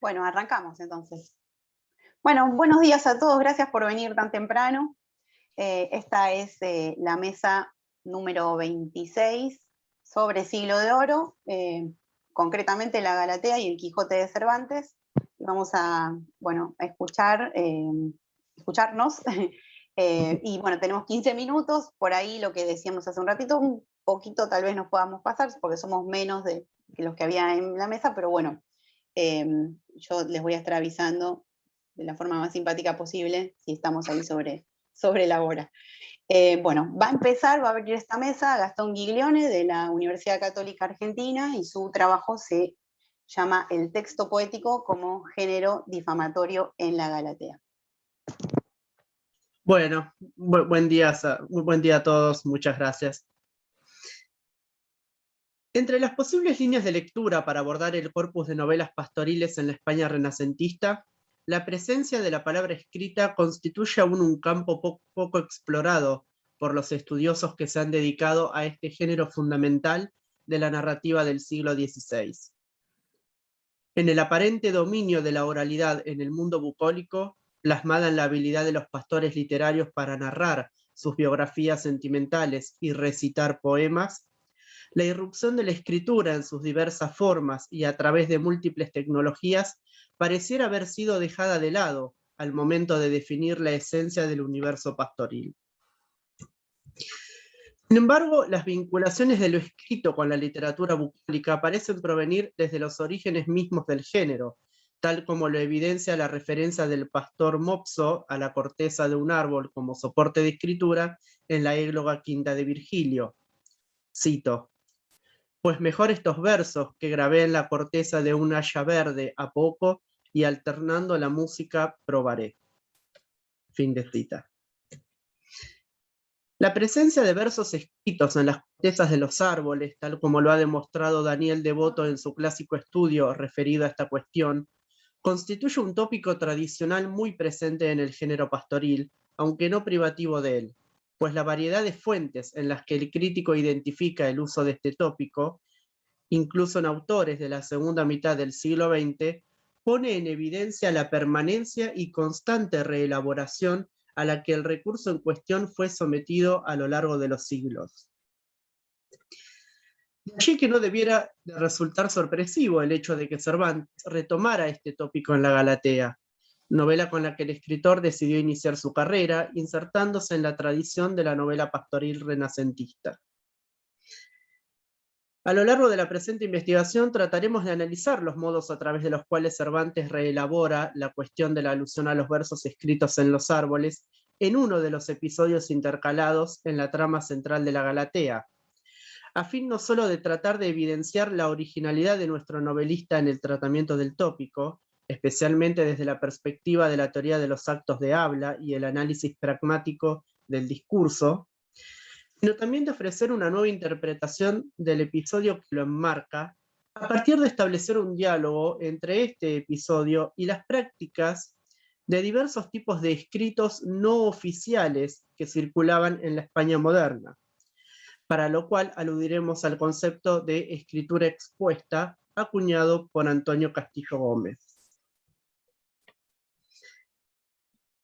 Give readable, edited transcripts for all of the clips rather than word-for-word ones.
Bueno, arrancamos entonces. Bueno, buenos días a todos, gracias por venir tan temprano. Esta es la mesa número 26 sobre Siglo de Oro, concretamente la Galatea y el Quijote de Cervantes. Vamos a, bueno, a escucharnos. Y bueno, tenemos 15 minutos, por ahí lo que decíamos hace un ratito, un poquito tal vez nos podamos pasar, porque somos menos de que los que había en la mesa, pero bueno, yo les voy a estar avisando de la forma más simpática posible si estamos ahí sobre la hora. Bueno, va a empezar, va a abrir esta mesa Gastón Giglione de la Universidad Católica Argentina y su trabajo se llama El texto poético como género difamatorio en la Galatea. Bueno, buen día, muy buen día a todos, muchas gracias. Entre las posibles líneas de lectura para abordar el corpus de novelas pastoriles en la España renacentista, la presencia de la palabra escrita constituye aún un campo poco explorado por los estudiosos que se han dedicado a este género fundamental de la narrativa del siglo XVI. En el aparente dominio de la oralidad en el mundo bucólico, plasmada en la habilidad de los pastores literarios para narrar sus biografías sentimentales y recitar poemas, la irrupción de la escritura en sus diversas formas y a través de múltiples tecnologías pareciera haber sido dejada de lado al momento de definir la esencia del universo pastoril. Sin embargo, las vinculaciones de lo escrito con la literatura bucólica parecen provenir desde los orígenes mismos del género, tal como lo evidencia la referencia del pastor Mopso a la corteza de un árbol como soporte de escritura en la égloga quinta de Virgilio. Cito: «Pues mejor estos versos que grabé en la corteza de un haya verde a poco y alternando la música probaré». Fin de cita. La presencia de versos escritos en las cortezas de los árboles, tal como lo ha demostrado Daniel Devoto en su clásico estudio referido a esta cuestión, constituye un tópico tradicional muy presente en el género pastoril, aunque no privativo de él, pues la variedad de fuentes en las que el crítico identifica el uso de este tópico, incluso en autores de la segunda mitad del siglo XX, pone en evidencia la permanencia y constante reelaboración a la que el recurso en cuestión fue sometido a lo largo de los siglos. De allí que no debiera de resultar sorpresivo el hecho de que Cervantes retomara este tópico en la Galatea, novela con la que el escritor decidió iniciar su carrera, insertándose en la tradición de la novela pastoril renacentista. A lo largo de la presente investigación trataremos de analizar los modos a través de los cuales Cervantes reelabora la cuestión de la alusión a los versos escritos en los árboles en uno de los episodios intercalados en la trama central de la Galatea, a fin no solo de tratar de evidenciar la originalidad de nuestro novelista en el tratamiento del tópico, especialmente desde la perspectiva de la teoría de los actos de habla y el análisis pragmático del discurso, sino también de ofrecer una nueva interpretación del episodio que lo enmarca, a partir de establecer un diálogo entre este episodio y las prácticas de diversos tipos de escritos no oficiales que circulaban en la España moderna, para lo cual aludiremos al concepto de escritura expuesta acuñado por Antonio Castillo Gómez.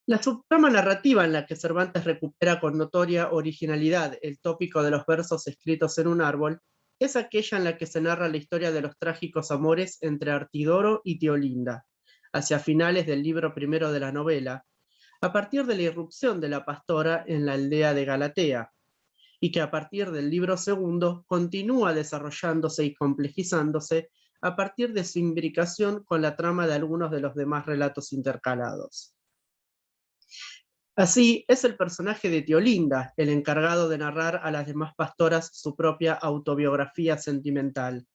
La subtrama narrativa en la que Cervantes recupera con notoria originalidad el tópico de los versos escritos en un árbol es aquella en la que se narra la historia de los trágicos amores entre Artidoro y Teolinda, hacia finales del libro primero de la novela, a partir de la irrupción de la pastora en la aldea de Galatea, y que a partir del libro segundo continúa desarrollándose y complejizándose a partir de su imbricación con la trama de algunos de los demás relatos intercalados. Así, es el personaje de Teolinda el encargado de narrar a las demás pastoras su propia autobiografía sentimental,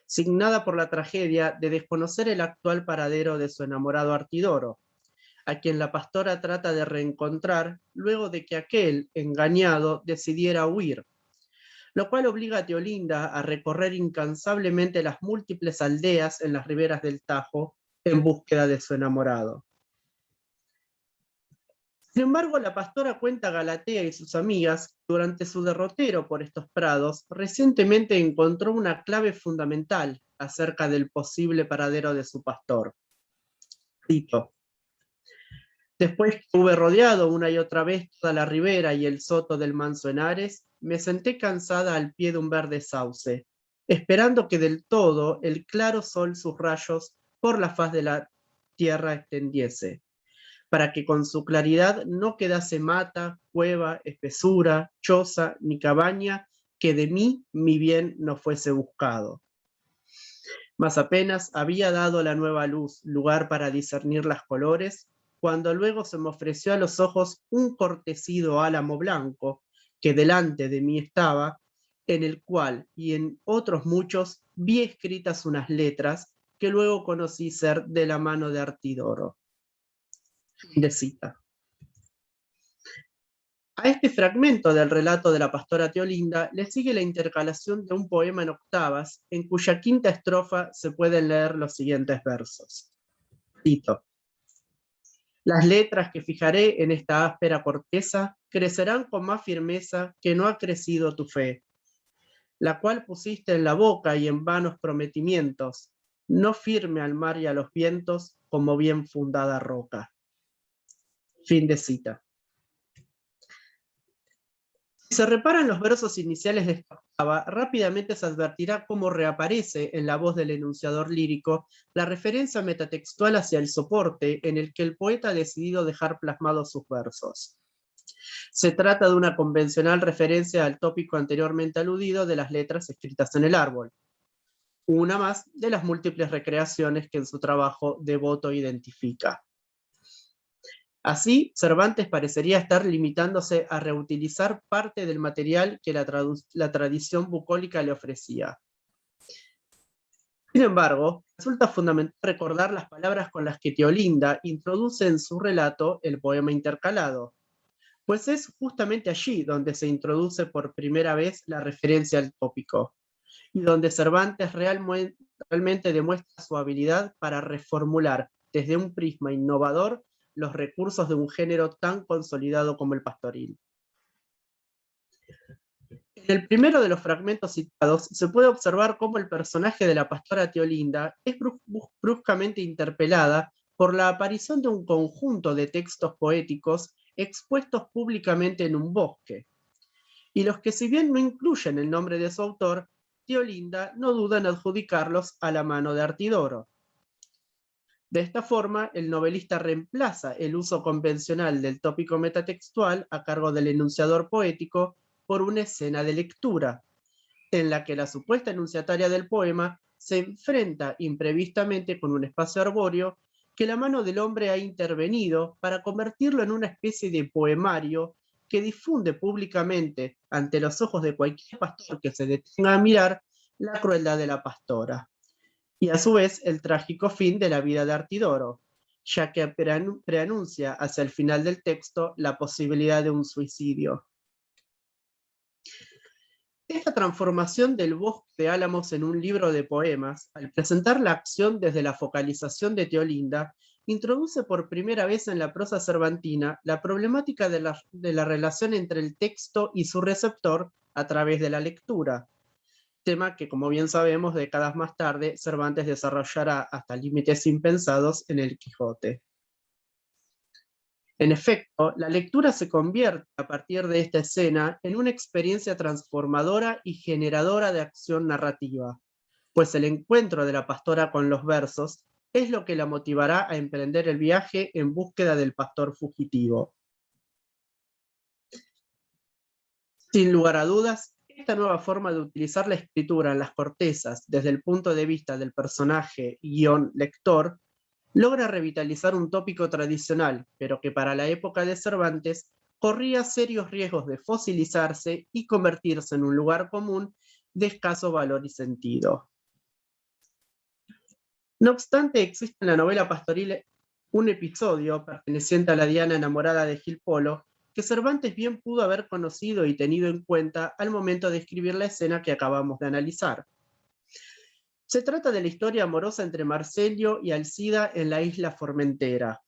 signada por la tragedia de desconocer el actual paradero de su enamorado Artidoro, a quien la pastora trata de reencontrar luego de que aquel, engañado, decidiera huir, lo cual obliga a Teolinda a recorrer incansablemente las múltiples aldeas en las riberas del Tajo en búsqueda de su enamorado. Sin embargo, la pastora cuenta a Galatea y sus amigas que durante su derrotero por estos prados recientemente encontró una clave fundamental acerca del posible paradero de su pastor, Cito: después que hube rodeado una y otra vez toda la ribera y el soto del manso Henares, me senté cansada al pie de un verde sauce, esperando que del todo el claro sol sus rayos por la faz de la tierra extendiese, para que con su claridad no quedase mata, cueva, espesura, choza, ni cabaña, que de mí mi bien no fuese buscado. Mas apenas había dado la nueva luz lugar para discernir las colores, cuando luego se me ofreció a los ojos un cortecido álamo blanco que delante de mí estaba, en el cual y en otros muchos vi escritas unas letras que luego conocí ser de la mano de Artidoro. Fin de cita. A este fragmento del relato de la pastora Teolinda le sigue la intercalación de un poema en octavas, en cuya quinta estrofa se pueden leer los siguientes versos. Cito: las letras que fijaré en esta áspera corteza crecerán con más firmeza que no ha crecido tu fe, la cual pusiste en la boca y en vanos prometimientos, no firme al mar y a los vientos como bien fundada roca. Fin de cita. Si se reparan los versos iniciales de esta octava, rápidamente se advertirá cómo reaparece en la voz del enunciador lírico la referencia metatextual hacia el soporte en el que el poeta ha decidido dejar plasmados sus versos. Se trata de una convencional referencia al tópico anteriormente aludido de las letras escritas en el árbol, una más de las múltiples recreaciones que en su trabajo Devoto identifica. Así, Cervantes parecería estar limitándose a reutilizar parte del material que la tradición bucólica le ofrecía. Sin embargo, resulta fundamental recordar las palabras con las que Teolinda introduce en su relato el poema intercalado, pues es justamente allí donde se introduce por primera vez la referencia al tópico, y donde Cervantes realmente demuestra su habilidad para reformular desde un prisma innovador los recursos de un género tan consolidado como el pastoril. En el primero de los fragmentos citados se puede observar cómo el personaje de la pastora Teolinda es bruscamente interpelada por la aparición de un conjunto de textos poéticos expuestos públicamente en un bosque, y los que si bien no incluyen el nombre de su autor, Teolinda no duda en adjudicarlos a la mano de Artidoro. De esta forma, el novelista reemplaza el uso convencional del tópico metatextual a cargo del enunciador poético por una escena de lectura, en la que la supuesta enunciataria del poema se enfrenta imprevistamente con un espacio arbóreo que la mano del hombre ha intervenido para convertirlo en una especie de poemario que difunde públicamente ante los ojos de cualquier pastor que se detenga a mirar la crueldad de la pastora, y a su vez el trágico fin de la vida de Artidoro, ya que preanuncia hacia el final del texto la posibilidad de un suicidio. Esta transformación del bosque de álamos en un libro de poemas, al presentar la acción desde la focalización de Teolinda, introduce por primera vez en la prosa cervantina la problemática de la relación entre el texto y su receptor a través de la lectura, tema que, como bien sabemos, décadas más tarde Cervantes desarrollará hasta límites impensados en el Quijote. En efecto, la lectura se convierte a partir de esta escena en una experiencia transformadora y generadora de acción narrativa, pues el encuentro de la pastora con los versos es lo que la motivará a emprender el viaje en búsqueda del pastor fugitivo. Sin lugar a dudas, esta nueva forma de utilizar la escritura en las cortezas desde el punto de vista del personaje lector logra revitalizar un tópico tradicional, pero que para la época de Cervantes corría serios riesgos de fosilizarse y convertirse en un lugar común de escaso valor y sentido. No obstante, existe en la novela pastoril un episodio perteneciente a la Diana enamorada de Gil Polo que Cervantes bien pudo haber conocido y tenido en cuenta al momento de escribir la escena que acabamos de analizar. Se trata de la historia amorosa entre Marcelio y Alcida en la isla Formentera.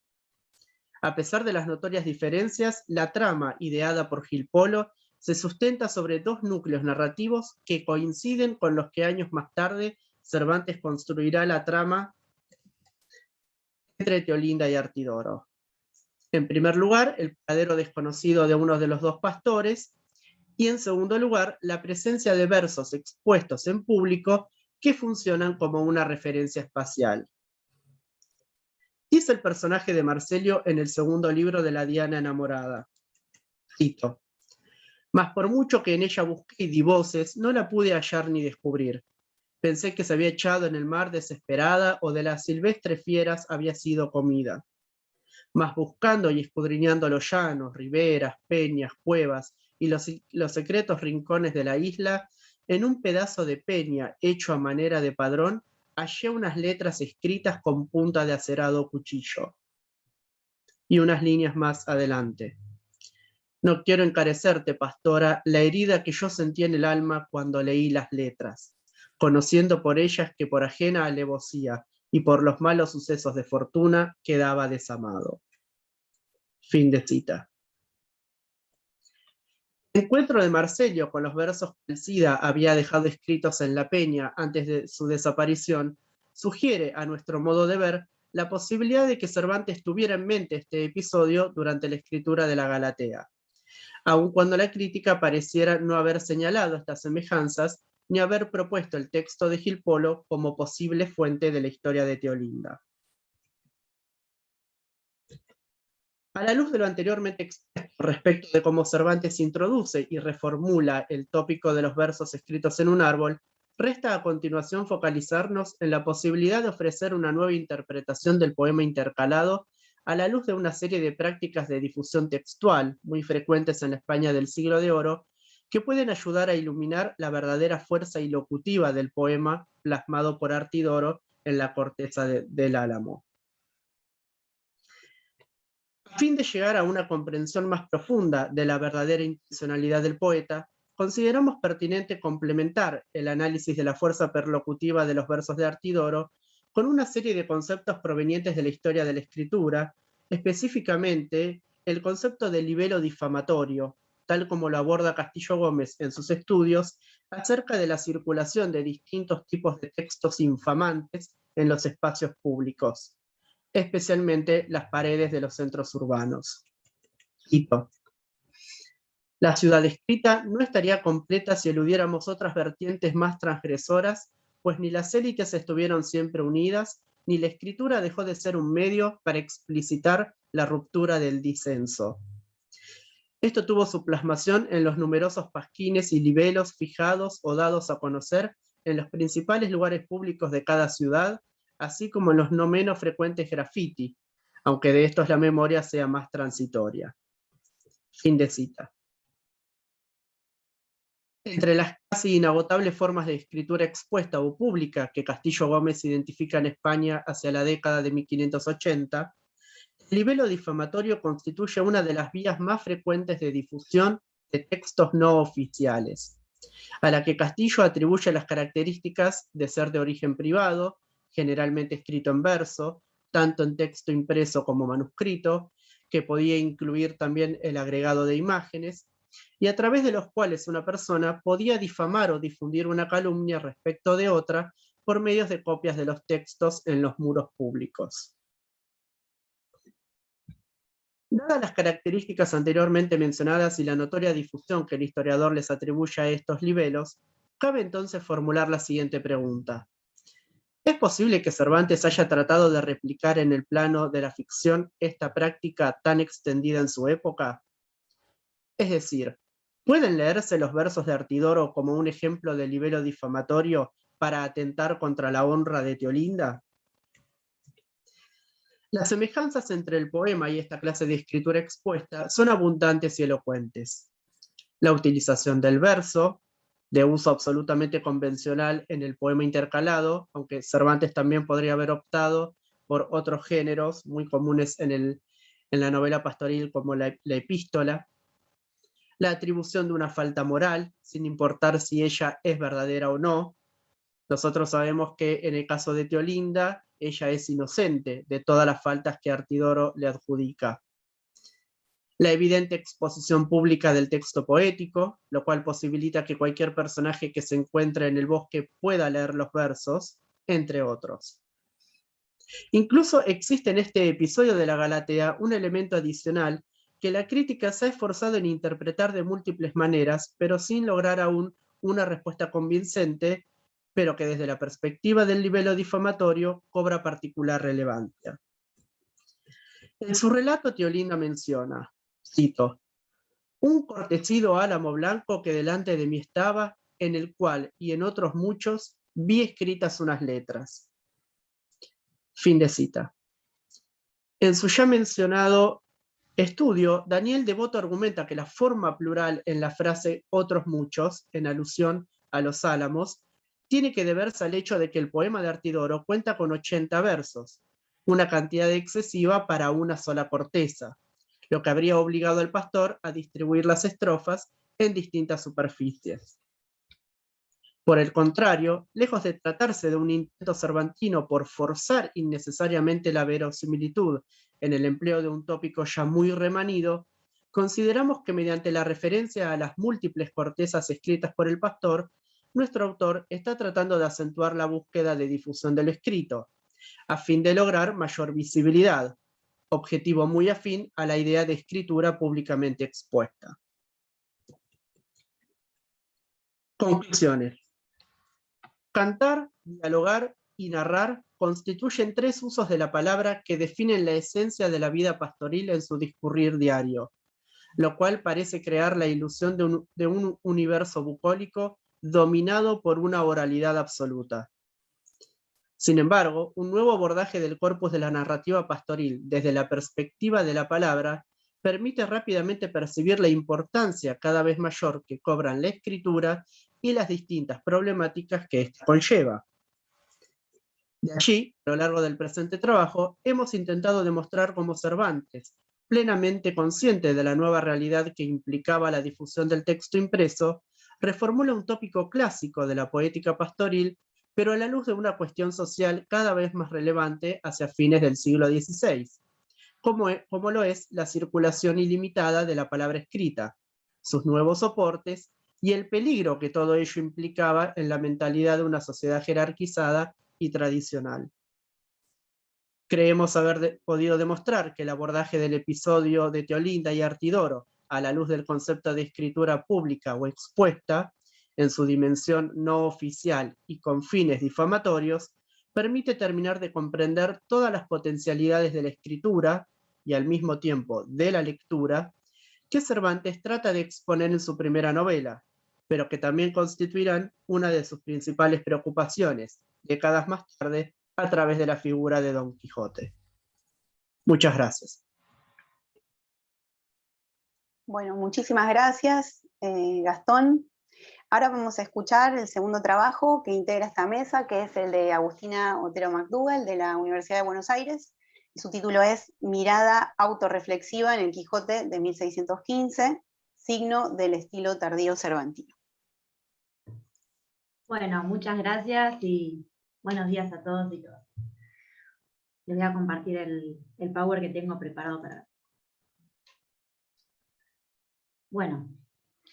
A pesar de las notorias diferencias, la trama ideada por Gil Polo se sustenta sobre dos núcleos narrativos que coinciden con los que años más tarde Cervantes construirá la trama entre Teolinda y Artidoro. En primer lugar, el paradero desconocido de uno de los dos pastores, y en segundo lugar, la presencia de versos expuestos en público que funcionan como una referencia espacial. Dice el personaje de Marcelio en el segundo libro de La Diana enamorada. Cito: «Mas por mucho que en ella busqué y di voces, no la pude hallar ni descubrir. Pensé que se había echado en el mar desesperada o de las silvestres fieras había sido comida. Mas buscando y escudriñando los llanos, riberas, peñas, cuevas y los secretos rincones de la isla, en un pedazo de peña hecho a manera de padrón, hallé unas letras escritas con punta de acerado cuchillo». Y unas líneas más adelante: «No quiero encarecerte, pastora, la herida que yo sentí en el alma cuando leí las letras, conociendo por ellas que por ajena alevosía y por los malos sucesos de fortuna quedaba desamado». Fin de cita. El encuentro de Marcelio con los versos que el Cida había dejado escritos en la peña antes de su desaparición sugiere, a nuestro modo de ver, la posibilidad de que Cervantes tuviera en mente este episodio durante la escritura de la Galatea, aun cuando la crítica pareciera no haber señalado estas semejanzas ni haber propuesto el texto de Gil Polo como posible fuente de la historia de Teolinda. A la luz de lo anteriormente expuesto respecto de cómo Cervantes introduce y reformula el tópico de los versos escritos en un árbol, resta a continuación focalizarnos en la posibilidad de ofrecer una nueva interpretación del poema intercalado a la luz de una serie de prácticas de difusión textual, muy frecuentes en la España del Siglo de Oro, que pueden ayudar a iluminar la verdadera fuerza ilocutiva del poema plasmado por Artidoro en la corteza del Álamo. A fin de llegar a una comprensión más profunda de la verdadera intencionalidad del poeta, consideramos pertinente complementar el análisis de la fuerza perlocutiva de los versos de Artidoro con una serie de conceptos provenientes de la historia de la escritura, específicamente el concepto de libelo difamatorio, tal como lo aborda Castillo Gómez en sus estudios acerca de la circulación de distintos tipos de textos infamantes en los espacios públicos, especialmente las paredes de los centros urbanos. Cito: «La ciudad escrita no estaría completa si eludiéramos otras vertientes más transgresoras, pues ni las élites estuvieron siempre unidas, ni la escritura dejó de ser un medio para explicitar la ruptura del disenso. Esto tuvo su plasmación en los numerosos pasquines y libelos fijados o dados a conocer en los principales lugares públicos de cada ciudad, así como en los no menos frecuentes graffiti, aunque de estos la memoria sea más transitoria». Fin de cita. Entre las casi inagotables formas de escritura expuesta o pública que Castillo Gómez identifica en España hacia la década de 1580, el libelo difamatorio constituye una de las vías más frecuentes de difusión de textos no oficiales, a la que Castillo atribuye las características de ser de origen privado, generalmente escrito en verso, tanto en texto impreso como manuscrito, que podía incluir también el agregado de imágenes, y a través de los cuales una persona podía difamar o difundir una calumnia respecto de otra por medios de copias de los textos en los muros públicos. Dadas las características anteriormente mencionadas y la notoria difusión que el historiador les atribuye a estos libelos, cabe entonces formular la siguiente pregunta: ¿es posible que Cervantes haya tratado de replicar en el plano de la ficción esta práctica tan extendida en su época? Es decir, ¿pueden leerse los versos de Artidoro como un ejemplo de libelo difamatorio para atentar contra la honra de Teolinda? Las semejanzas entre el poema y esta clase de escritura expuesta son abundantes y elocuentes. La utilización del verso, de uso absolutamente convencional en el poema intercalado, aunque Cervantes también podría haber optado por otros géneros muy comunes en la novela pastoril como la epístola. La atribución de una falta moral, sin importar si ella es verdadera o no. Nosotros sabemos que en el caso de Teolinda, ella es inocente de todas las faltas que Artidoro le adjudica. La evidente exposición pública del texto poético, lo cual posibilita que cualquier personaje que se encuentre en el bosque pueda leer los versos, entre otros. Incluso existe en este episodio de la Galatea un elemento adicional que la crítica se ha esforzado en interpretar de múltiples maneras, pero sin lograr aún una respuesta convincente, pero que desde la perspectiva del libelo difamatorio cobra particular relevancia. En su relato, Teolinda menciona, cito, un cortecido álamo blanco que delante de mí estaba, en el cual y en otros muchos vi escritas unas letras. Fin de cita. En su ya mencionado estudio, Daniel Devoto argumenta que la forma plural en la frase otros muchos, en alusión a los álamos, tiene que deberse al hecho de que el poema de Artidoro cuenta con 80 versos, una cantidad excesiva para una sola corteza, lo que habría obligado al pastor a distribuir las estrofas en distintas superficies. Por el contrario, lejos de tratarse de un intento cervantino por forzar innecesariamente la verosimilitud en el empleo de un tópico ya muy remanido, consideramos que mediante la referencia a las múltiples cortezas escritas por el pastor, nuestro autor está tratando de acentuar la búsqueda de difusión del escrito, a fin de lograr mayor visibilidad, objetivo muy afín a la idea de escritura públicamente expuesta. Conclusiones. Cantar, dialogar y narrar constituyen tres usos de la palabra que definen la esencia de la vida pastoril en su discurrir diario, lo cual parece crear la ilusión de un universo bucólico dominado por una oralidad absoluta. Sin embargo, un nuevo abordaje del corpus de la narrativa pastoril desde la perspectiva de la palabra permite rápidamente percibir la importancia cada vez mayor que cobran la escritura y las distintas problemáticas que ésta conlleva. De allí, a lo largo del presente trabajo, hemos intentado demostrar cómo Cervantes, plenamente consciente de la nueva realidad que implicaba la difusión del texto impreso, reformula un tópico clásico de la poética pastoril, pero a la luz de una cuestión social cada vez más relevante hacia fines del siglo XVI, como lo es la circulación ilimitada de la palabra escrita, sus nuevos soportes y el peligro que todo ello implicaba en la mentalidad de una sociedad jerarquizada y tradicional. Creemos haber podido demostrar que el abordaje del episodio de Teolinda y Artidoro, a la luz del concepto de escritura pública o expuesta, en su dimensión no oficial y con fines difamatorios, permite terminar de comprender todas las potencialidades de la escritura y al mismo tiempo de la lectura que Cervantes trata de exponer en su primera novela, pero que también constituirán una de sus principales preocupaciones, décadas más tarde, a través de la figura de Don Quijote. Muchas gracias. Bueno, muchísimas gracias, Gastón. Ahora vamos a escuchar el segundo trabajo que integra esta mesa, que es el de Agustina Otero McDougall, de la Universidad de Buenos Aires. Su título es Mirada autorreflexiva en el Quijote de 1615, signo del estilo tardío cervantino. Bueno, muchas gracias y buenos días a todos y todas. Les voy a compartir el power que tengo preparado para. Bueno,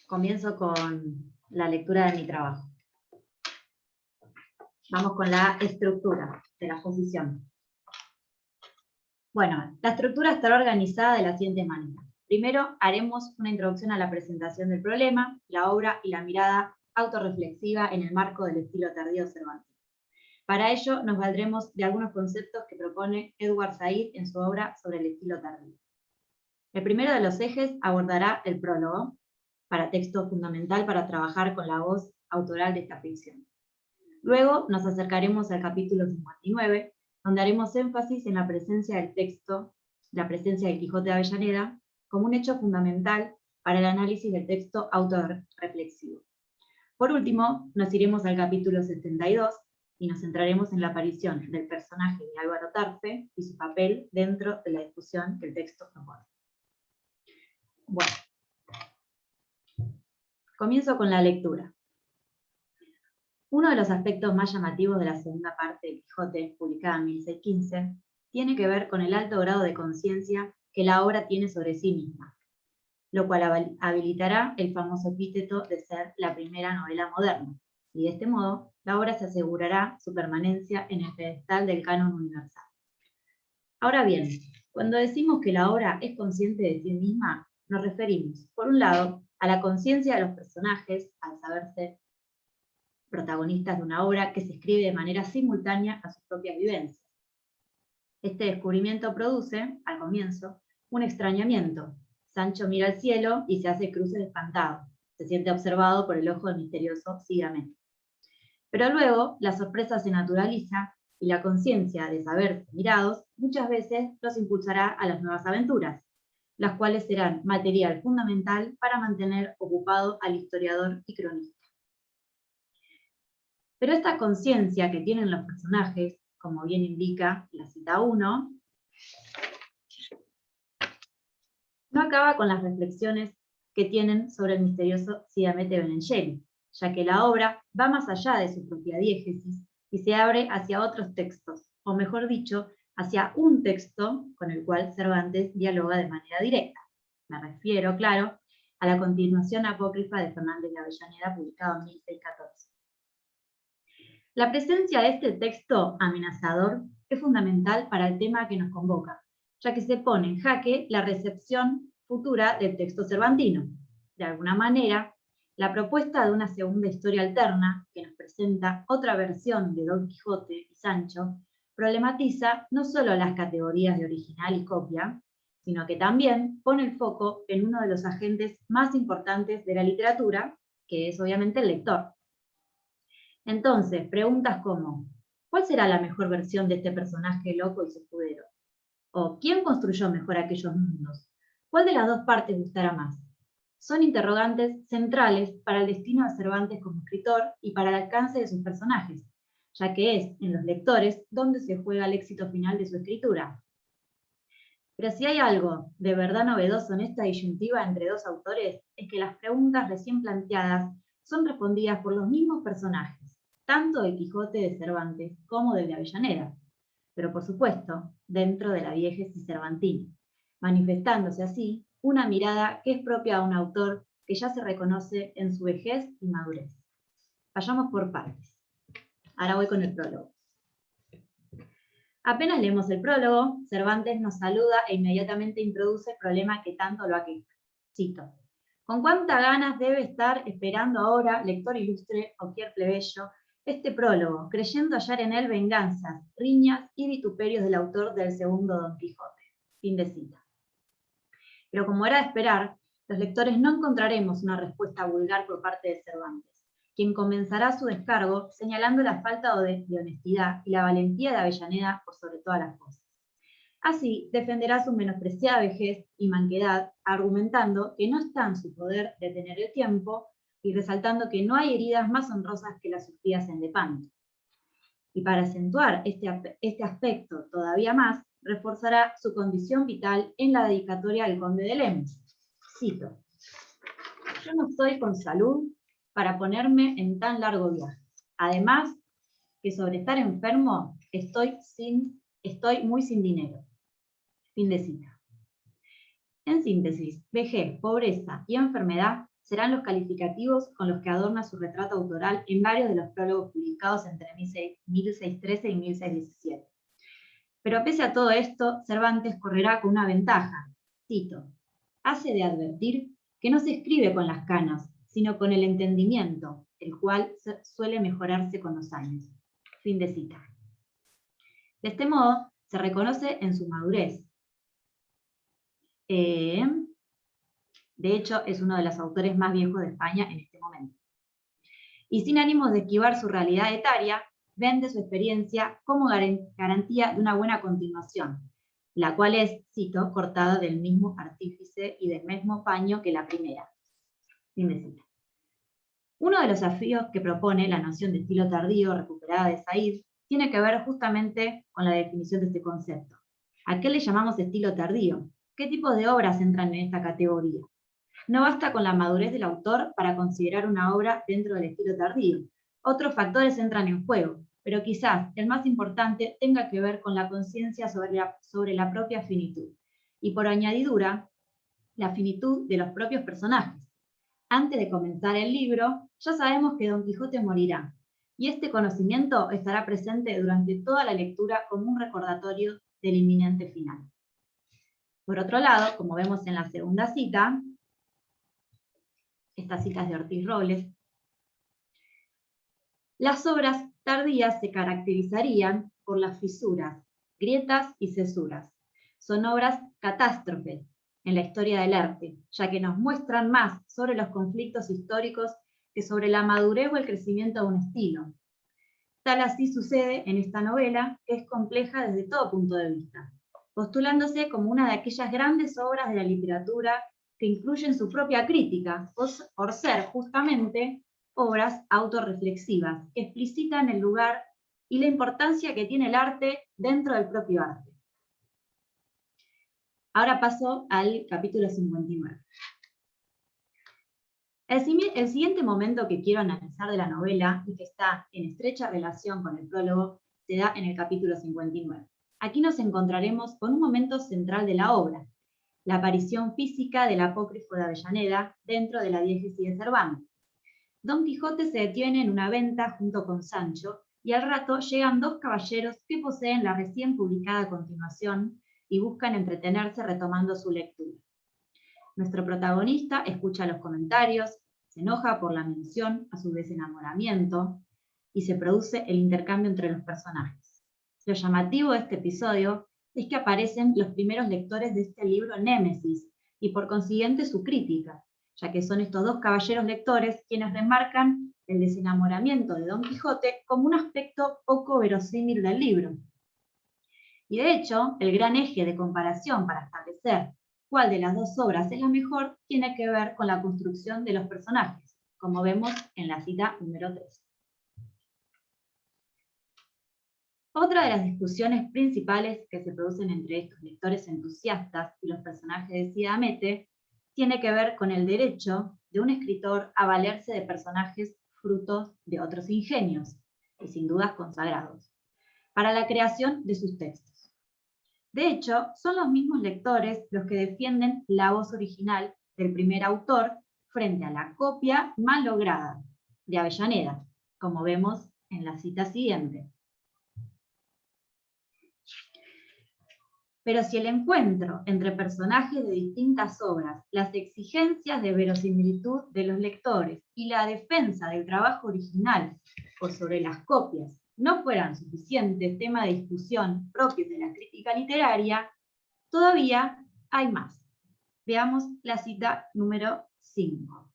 comienzo con la lectura de mi trabajo. Vamos con la estructura de la exposición. Bueno, la estructura estará organizada de la siguiente manera. Primero, haremos una introducción a la presentación del problema, la obra y la mirada autorreflexiva en el marco del estilo tardío cervantino. Para ello, nos valdremos de algunos conceptos que propone Edward Said en su obra sobre el estilo tardío. El primero de los ejes abordará el prólogo, para texto fundamental para trabajar con la voz autoral de esta ficción. Luego nos acercaremos al capítulo 59, donde haremos énfasis en la presencia del texto, la presencia del Quijote de Avellaneda, como un hecho fundamental para el análisis del texto autorreflexivo. Por último, nos iremos al capítulo 72 y nos centraremos en la aparición del personaje de Álvaro Tarfe y su papel dentro de la discusión que el texto propone. Bueno, comienzo con la lectura. Uno de los aspectos más llamativos de la segunda parte de Quijote, publicada en 1615, tiene que ver con el alto grado de conciencia que la obra tiene sobre sí misma, lo cual habilitará el famoso epíteto de ser la primera novela moderna, y de este modo la obra se asegurará su permanencia en el pedestal del canon universal. Ahora bien, cuando decimos que la obra es consciente de sí misma, nos referimos, por un lado, a la conciencia de los personajes, al saberse protagonistas de una obra que se escribe de manera simultánea a sus propias vivencias. Este descubrimiento produce, al comienzo, un extrañamiento. Sancho mira al cielo y se hace cruces espantado. Se siente observado por el ojo del misterioso Cide. Pero luego la sorpresa se naturaliza y la conciencia de saberse mirados muchas veces los impulsará a las nuevas aventuras, las cuales serán material fundamental para mantener ocupado al historiador y cronista. Pero esta conciencia que tienen los personajes, como bien indica la cita 1, no acaba con las reflexiones que tienen sobre el misterioso Siamete Benengeli, ya que la obra va más allá de su propia diégesis y se abre hacia otros textos, o mejor dicho, hacia un texto con el cual Cervantes dialoga de manera directa. Me refiero, claro, a la continuación apócrifa de Fernández de Avellaneda, publicado en 1614. La presencia de este texto amenazador es fundamental para el tema que nos convoca, ya que se pone en jaque la recepción futura del texto cervantino. De alguna manera, la propuesta de una segunda historia alterna, que nos presenta otra versión de Don Quijote y Sancho, problematiza no solo las categorías de original y copia, sino que también pone el foco en uno de los agentes más importantes de la literatura, que es obviamente el lector. Entonces, preguntas como, ¿cuál será la mejor versión de este personaje loco y su escudero? ¿O quién construyó mejor aquellos mundos? ¿Cuál de las dos partes gustará más? Son interrogantes centrales para el destino de Cervantes como escritor y para el alcance de sus personajes, ya que es en los lectores donde se juega el éxito final de su escritura. Pero si hay algo de verdad novedoso en esta disyuntiva entre dos autores, es que las preguntas recién planteadas son respondidas por los mismos personajes, tanto del Quijote de Cervantes como del de Avellaneda, pero por supuesto, dentro de la diégesis cervantina, manifestándose así una mirada que es propia de un autor que ya se reconoce en su vejez y madurez. Vayamos por partes. Ahora voy con el prólogo. Apenas leemos el prólogo, Cervantes nos saluda e inmediatamente introduce el problema que tanto lo aqueja. Cito: ¿con cuántas ganas debe estar esperando ahora, lector ilustre o cualquier plebeyo, este prólogo, creyendo hallar en él venganzas, riñas y vituperios del autor del segundo Don Quijote? Fin de cita. Pero como era de esperar, los lectores no encontraremos una respuesta vulgar por parte de Cervantes, quien comenzará su descargo señalando la falta de honestidad y la valentía de Avellaneda por sobre todas las cosas. Así, defenderá su menospreciada vejez y manquedad, argumentando que no está en su poder detener el tiempo y resaltando que no hay heridas más honrosas que las sufridas en Lepanto. Y para acentuar este aspecto todavía más, reforzará su condición vital en la dedicatoria al conde de Lemus. Cito: yo no estoy con salud para ponerme en tan largo viaje. Además, que sobre estar enfermo, estoy muy sin dinero. Fin de cita. En síntesis, vejez, pobreza y enfermedad serán los calificativos con los que adorna su retrato autoral en varios de los prólogos publicados entre 1613 y 1617. Pero pese a todo esto, Cervantes correrá con una ventaja. Cito: hace de advertir que no se escribe con las canas, sino con el entendimiento, el cual suele mejorarse con los años. Fin de cita. De este modo, se reconoce en su madurez. De hecho, es uno de los autores más viejos de España en este momento. Y sin ánimos de esquivar su realidad etaria, vende su experiencia como garantía de una buena continuación, la cual es, cito, cortada del mismo artífice y del mismo paño que la primera. Fin de cita. Uno de los desafíos que propone la noción de estilo tardío recuperada de Said tiene que ver justamente con la definición de este concepto. ¿A qué le llamamos estilo tardío? ¿Qué tipos de obras entran en esta categoría? No basta con la madurez del autor para considerar una obra dentro del estilo tardío. Otros factores entran en juego, pero quizás el más importante tenga que ver con la conciencia sobre la propia finitud, y por añadidura, la finitud de los propios personajes. Antes de comenzar el libro, ya sabemos que Don Quijote morirá, y este conocimiento estará presente durante toda la lectura como un recordatorio del inminente final. Por otro lado, como vemos en la segunda cita, esta cita es de Ortiz Robles, las obras tardías se caracterizarían por las fisuras, grietas y cesuras. Son obras catástrofes en la historia del arte, ya que nos muestran más sobre los conflictos históricos que sobre la madurez o el crecimiento de un estilo. Tal así sucede en esta novela, que es compleja desde todo punto de vista, postulándose como una de aquellas grandes obras de la literatura que incluyen su propia crítica, por ser justamente obras autorreflexivas, que explicitan el lugar y la importancia que tiene el arte dentro del propio arte. Ahora paso al capítulo 59. El siguiente momento que quiero analizar de la novela, y que está en estrecha relación con el prólogo, se da en el capítulo 59. Aquí nos encontraremos con un momento central de la obra, la aparición física del apócrifo de Avellaneda dentro de la diégesis de Cervantes. Don Quijote se detiene en una venta junto con Sancho, y al rato llegan dos caballeros que poseen la recién publicada continuación y buscan entretenerse retomando su lectura. Nuestro protagonista escucha los comentarios, se enoja por la mención a su desenamoramiento y se produce el intercambio entre los personajes. Lo llamativo de este episodio es que aparecen los primeros lectores de este libro Némesis y por consiguiente su crítica, ya que son estos dos caballeros lectores quienes remarcan el desenamoramiento de Don Quijote como un aspecto poco verosímil del libro. Y de hecho, el gran eje de comparación para establecer cuál de las dos obras es la mejor tiene que ver con la construcción de los personajes, como vemos en la cita número 3. Otra de las discusiones principales que se producen entre estos lectores entusiastas y los personajes de Cide Hamete tiene que ver con el derecho de un escritor a valerse de personajes frutos de otros ingenios, y sin dudas consagrados, para la creación de sus textos. De hecho, son los mismos lectores los que defienden la voz original del primer autor frente a la copia mal lograda de Avellaneda, como vemos en la cita siguiente. Pero si el encuentro entre personajes de distintas obras, las exigencias de verosimilitud de los lectores y la defensa del trabajo original por sobre las copias no fueran suficientes tema de discusión propios de la crítica literaria, todavía hay más. Veamos la cita número 5.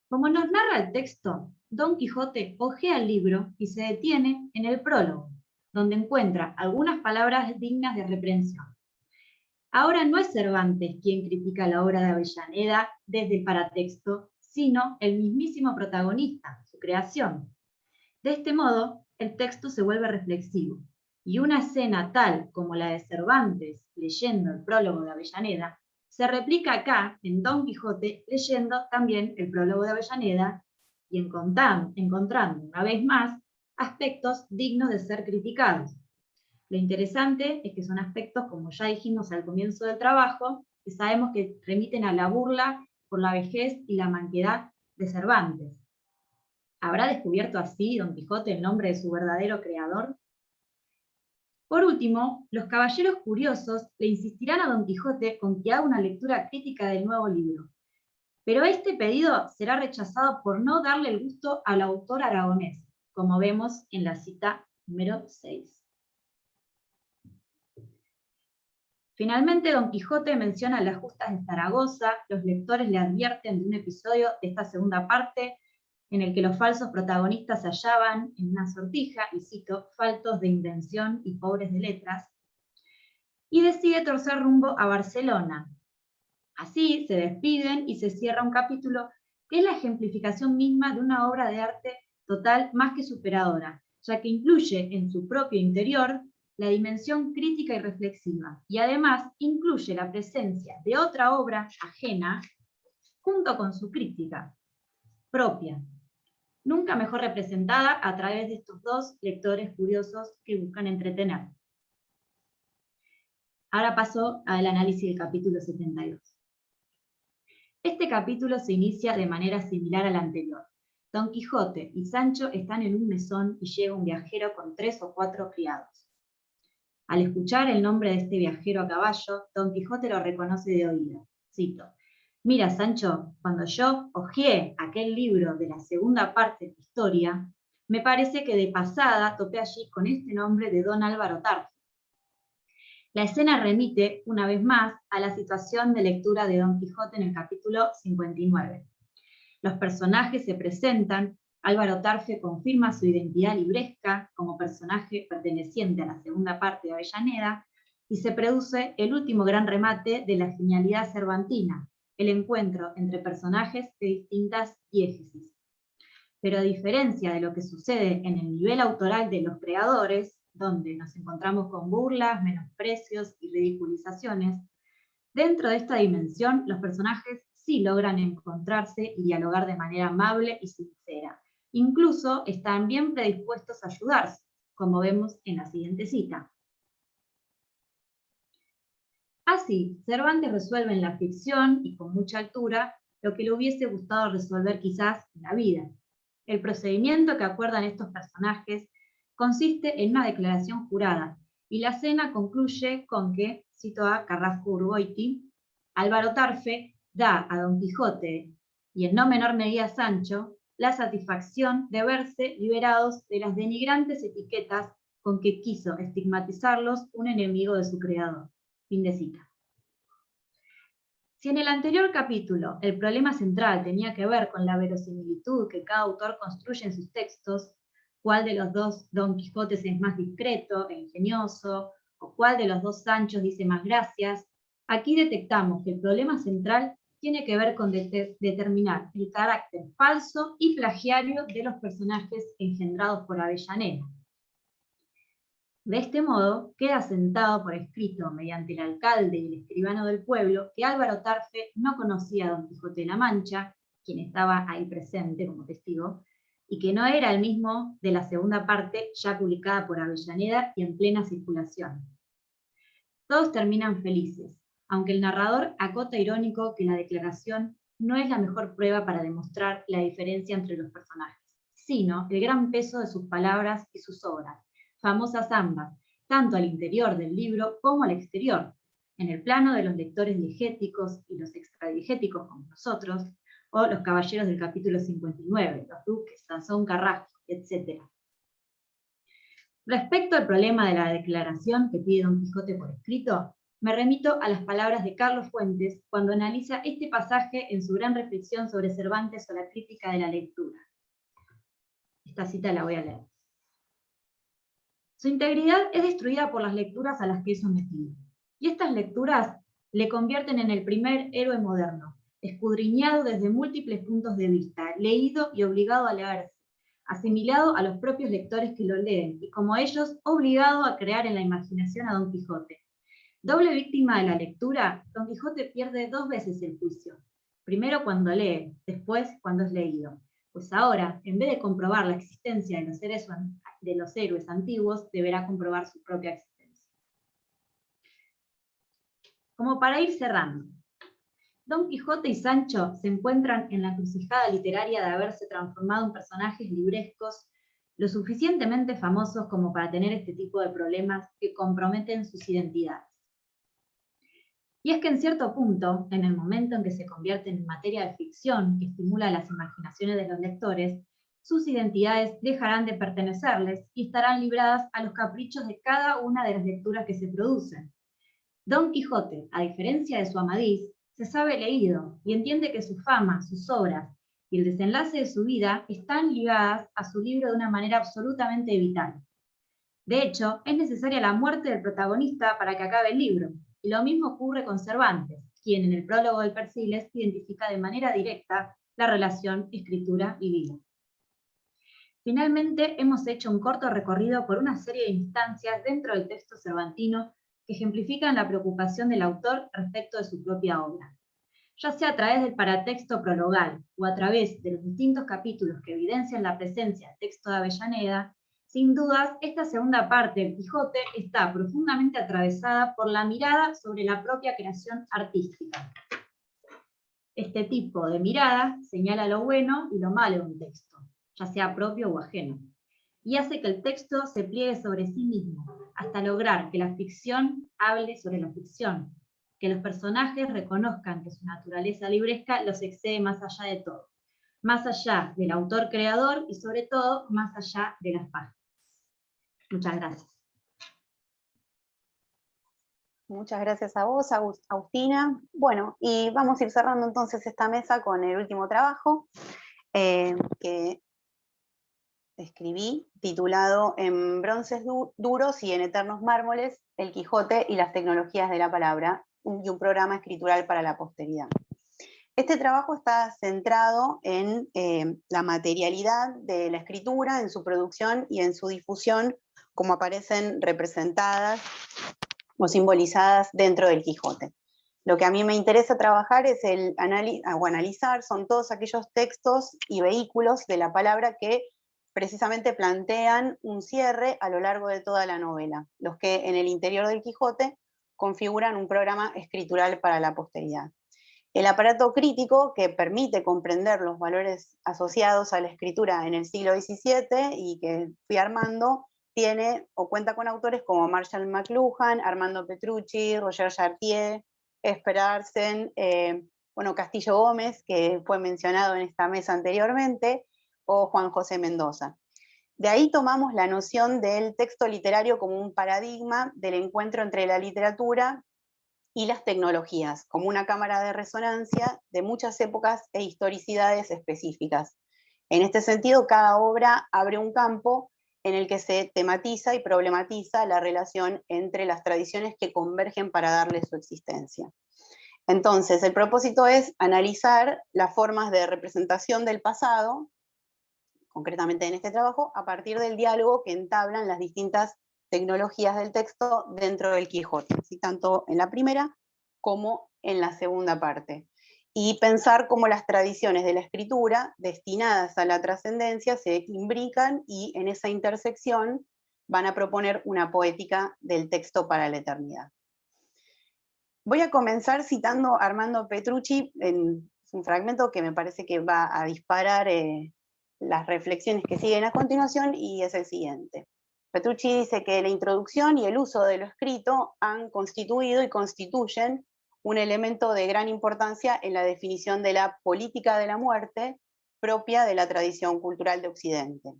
Como nos narra el texto, Don Quijote hojea el libro y se detiene en el prólogo, donde encuentra algunas palabras dignas de reprensión. Ahora no es Cervantes quien critica la obra de Avellaneda desde el paratexto, sino el mismísimo protagonista, su creación. De este modo, el texto se vuelve reflexivo, y una escena tal como la de Cervantes leyendo el prólogo de Avellaneda se replica acá en Don Quijote leyendo también el prólogo de Avellaneda y encontrando una vez más aspectos dignos de ser criticados. Lo interesante es que son aspectos, como ya dijimos al comienzo del trabajo, que sabemos que remiten a la burla por la vejez y la manquedad de Cervantes. ¿Habrá descubierto así Don Quijote el nombre de su verdadero creador? Por último, los caballeros curiosos le insistirán a Don Quijote con que haga una lectura crítica del nuevo libro, pero este pedido será rechazado por no darle el gusto al autor aragonés, como vemos en la cita número 6. Finalmente, Don Quijote menciona las justas de Zaragoza. Los lectores le advierten de un episodio de esta segunda parte en el que los falsos protagonistas se hallaban en una sortija, y cito, faltos de invención y pobres de letras, y decide torcer rumbo a Barcelona. Así se despiden y se cierra un capítulo que es la ejemplificación misma de una obra de arte total más que superadora, ya que incluye en su propio interior la dimensión crítica y reflexiva, y además incluye la presencia de otra obra ajena junto con su crítica propia, nunca mejor representada a través de estos dos lectores curiosos que buscan entretener. Ahora paso al análisis del capítulo 72. Este capítulo se inicia de manera similar al anterior, Don Quijote y Sancho están en un mesón y llega un viajero con 3 o 4 criados. Al escuchar el nombre de este viajero a caballo, Don Quijote lo reconoce de oído. Cito: «Mira, Sancho, cuando yo hojeé aquel libro de la segunda parte de tu historia, me parece que de pasada topé allí con este nombre de Don Álvaro Tarfe». La escena remite, una vez más, a la situación de lectura de Don Quijote en el capítulo 59. Los personajes se presentan, Álvaro Tarfe confirma su identidad libresca como personaje perteneciente a la segunda parte de Avellaneda, y se produce el último gran remate de la genialidad cervantina, el encuentro entre personajes de distintas diégesis. Pero a diferencia de lo que sucede en el nivel autoral de los creadores, donde nos encontramos con burlas, menosprecios y ridiculizaciones, dentro de esta dimensión los personajes sí logran encontrarse y dialogar de manera amable y sincera. Incluso están bien predispuestos a ayudarse, como vemos en la siguiente cita. Así, Cervantes resuelve en la ficción, y con mucha altura, lo que le hubiese gustado resolver quizás en la vida. El procedimiento que acuerdan estos personajes consiste en una declaración jurada, y la escena concluye con que, cito a Carrasco Urgoiti, Álvaro Tarfe da a Don Quijote, y en no menor medida a Sancho, la satisfacción de verse liberados de las denigrantes etiquetas con que quiso estigmatizarlos un enemigo de su creador. Fin de cita. Si en el anterior capítulo el problema central tenía que ver con la verosimilitud que cada autor construye en sus textos, cuál de los dos Don Quijotes es más discreto e ingenioso, o cuál de los dos Sanchos dice más gracias, aquí detectamos que el problema central tiene que ver con determinar el carácter falso y plagiario de los personajes engendrados por Avellaneda. De este modo, queda sentado por escrito, mediante el alcalde y el escribano del pueblo, que Álvaro Tarfe no conocía a Don Quijote de la Mancha, quien estaba ahí presente como testigo, y que no era el mismo de la segunda parte ya publicada por Avellaneda y en plena circulación. Todos terminan felices, aunque el narrador acota irónico que la declaración no es la mejor prueba para demostrar la diferencia entre los personajes, sino el gran peso de sus palabras y sus obras, famosas ambas, tanto al interior del libro como al exterior, en el plano de los lectores diegéticos y los extradiegéticos como nosotros, o los caballeros del capítulo 59, los duques, Sansón Carrasco, etc. Respecto al problema de la declaración que pide Don Quijote por escrito, me remito a las palabras de Carlos Fuentes cuando analiza este pasaje en su gran reflexión sobre Cervantes o la crítica de la lectura. Esta cita la voy a leer. Su integridad es destruida por las lecturas a las que es sometido, y estas lecturas le convierten en el primer héroe moderno, escudriñado desde múltiples puntos de vista, leído y obligado a leerse, asimilado a los propios lectores que lo leen, y como ellos, obligado a crear en la imaginación a Don Quijote. Doble víctima de la lectura, Don Quijote pierde 2 veces el juicio, primero cuando lee, después cuando es leído. Pues ahora, en vez de comprobar la existencia de los héroes antiguos, deberá comprobar su propia existencia. Como para ir cerrando, Don Quijote y Sancho se encuentran en la encrucijada literaria de haberse transformado en personajes librescos lo suficientemente famosos como para tener este tipo de problemas que comprometen sus identidades. Y es que en cierto punto, en el momento en que se convierten en materia de ficción que estimula las imaginaciones de los lectores, sus identidades dejarán de pertenecerles y estarán libradas a los caprichos de cada una de las lecturas que se producen. Don Quijote, a diferencia de su Amadís, se sabe leído y entiende que su fama, sus obras y el desenlace de su vida están ligadas a su libro de una manera absolutamente vital. De hecho, es necesaria la muerte del protagonista para que acabe el libro, y lo mismo ocurre con Cervantes, quien en el prólogo del Persiles identifica de manera directa la relación escritura y vida. Finalmente, hemos hecho un corto recorrido por una serie de instancias dentro del texto cervantino que ejemplifican la preocupación del autor respecto de su propia obra. Ya sea a través del paratexto prologal o a través de los distintos capítulos que evidencian la presencia del texto de Avellaneda, sin dudas, esta segunda parte del Quijote está profundamente atravesada por la mirada sobre la propia creación artística. Este tipo de mirada señala lo bueno y lo malo de un texto, ya sea propio o ajeno, y hace que el texto se pliegue sobre sí mismo, hasta lograr que la ficción hable sobre la ficción, que los personajes reconozcan que su naturaleza libresca los excede más allá de todo, más allá del autor creador y sobre todo más allá de las páginas. Muchas gracias. Muchas gracias a vos, Agustina. Bueno, y vamos a ir cerrando entonces esta mesa con el último trabajo que escribí, titulado En bronces duros y en eternos mármoles, El Quijote y las tecnologías de la palabra, y un programa escritural para la posteridad. Este trabajo está centrado en la materialidad de la escritura, en su producción y en su difusión, como aparecen representadas o simbolizadas dentro del Quijote. Lo que a mí me interesa trabajar es analizar, son todos aquellos textos y vehículos de la palabra que precisamente plantean un cierre a lo largo de toda la novela, los que en el interior del Quijote configuran un programa escritural para la posteridad. El aparato crítico que permite comprender los valores asociados a la escritura en el siglo XVII y que fui armando, tiene o cuenta con autores como Marshall McLuhan, Armando Petrucci, Roger Chartier, Esper Arsen, Castillo Gómez, que fue mencionado en esta mesa anteriormente, o Juan José Mendoza. De ahí tomamos la noción del texto literario como un paradigma del encuentro entre la literatura y las tecnologías, como una cámara de resonancia de muchas épocas e historicidades específicas. En este sentido, cada obra abre un campo en el que se tematiza y problematiza la relación entre las tradiciones que convergen para darle su existencia. Entonces, el propósito es analizar las formas de representación del pasado, concretamente en este trabajo, a partir del diálogo que entablan las distintas tecnologías del texto dentro del Quijote, ¿sí? Tanto en la primera como en la segunda parte. Y pensar cómo las tradiciones de la escritura, destinadas a la trascendencia, se imbrican y en esa intersección van a proponer una poética del texto para la eternidad. Voy a comenzar citando a Armando Petrucci en un fragmento que me parece que va a disparar las reflexiones que siguen a continuación, y es el siguiente. Petrucci dice que la introducción y el uso de lo escrito han constituido y constituyen un elemento de gran importancia en la definición de la política de la muerte propia de la tradición cultural de Occidente.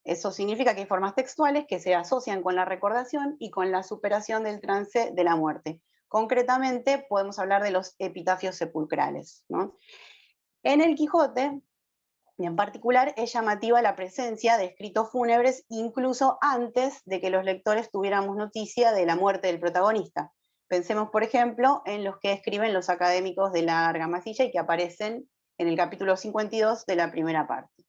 Eso significa que hay formas textuales que se asocian con la recordación y con la superación del trance de la muerte. Concretamente, podemos hablar de los epitafios sepulcrales, ¿no? En el Quijote, en particular, es llamativa la presencia de escritos fúnebres incluso antes de que los lectores tuviéramos noticia de la muerte del protagonista. Pensemos, por ejemplo, en los que escriben los académicos de la Argamasilla y que aparecen en el capítulo 52 de la primera parte.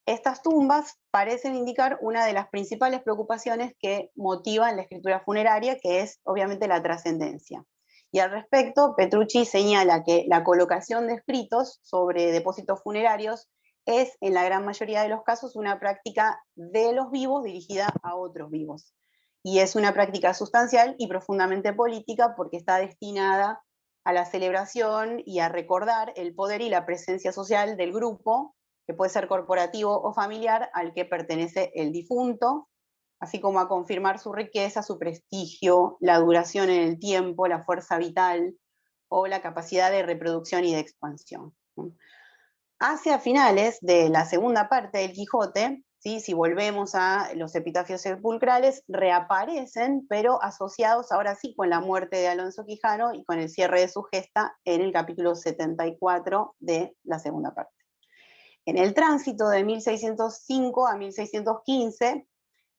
Estas tumbas parecen indicar una de las principales preocupaciones que motivan la escritura funeraria, que es obviamente la trascendencia. Y al respecto, Petrucci señala que la colocación de escritos sobre depósitos funerarios es, en la gran mayoría de los casos, una práctica de los vivos dirigida a otros vivos. Y es una práctica sustancial y profundamente política porque está destinada a la celebración y a recordar el poder y la presencia social del grupo, que puede ser corporativo o familiar, al que pertenece el difunto, así como a confirmar su riqueza, su prestigio, la duración en el tiempo, la fuerza vital o la capacidad de reproducción y de expansión. Hacia finales de la segunda parte del Quijote, ¿sí? Si volvemos a los epitafios sepulcrales, reaparecen, pero asociados ahora sí con la muerte de Alonso Quijano y con el cierre de su gesta en el capítulo 74 de la segunda parte. En el tránsito de 1605 a 1615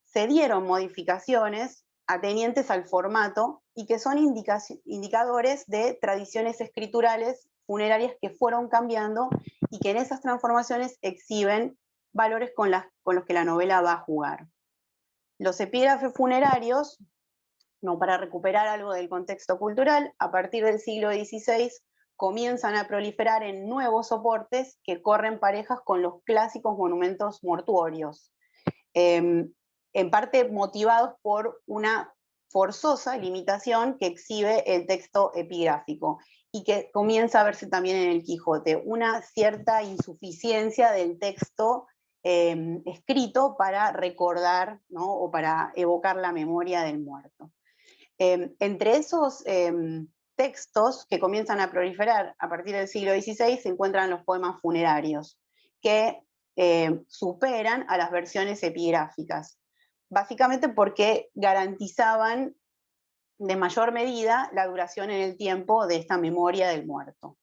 se dieron modificaciones atenientes al formato y que son indicadores de tradiciones escriturales funerarias que fueron cambiando y que en esas transformaciones exhiben valores con los que la novela va a jugar. Los epígrafes funerarios, no, para recuperar algo del contexto cultural, a partir del siglo XVI comienzan a proliferar en nuevos soportes que corren parejas con los clásicos monumentos mortuorios, en parte motivados por una forzosa limitación que exhibe el texto epigráfico. y que comienza a verse también en el Quijote, una cierta insuficiencia del texto escrito para recordar, ¿no? O para evocar la memoria del muerto. Entre esos textos que comienzan a proliferar a partir del siglo XVI se encuentran los poemas funerarios, que superan a las versiones epigráficas, básicamente porque garantizaban de mayor medida la duración en el tiempo de esta memoria del muerto.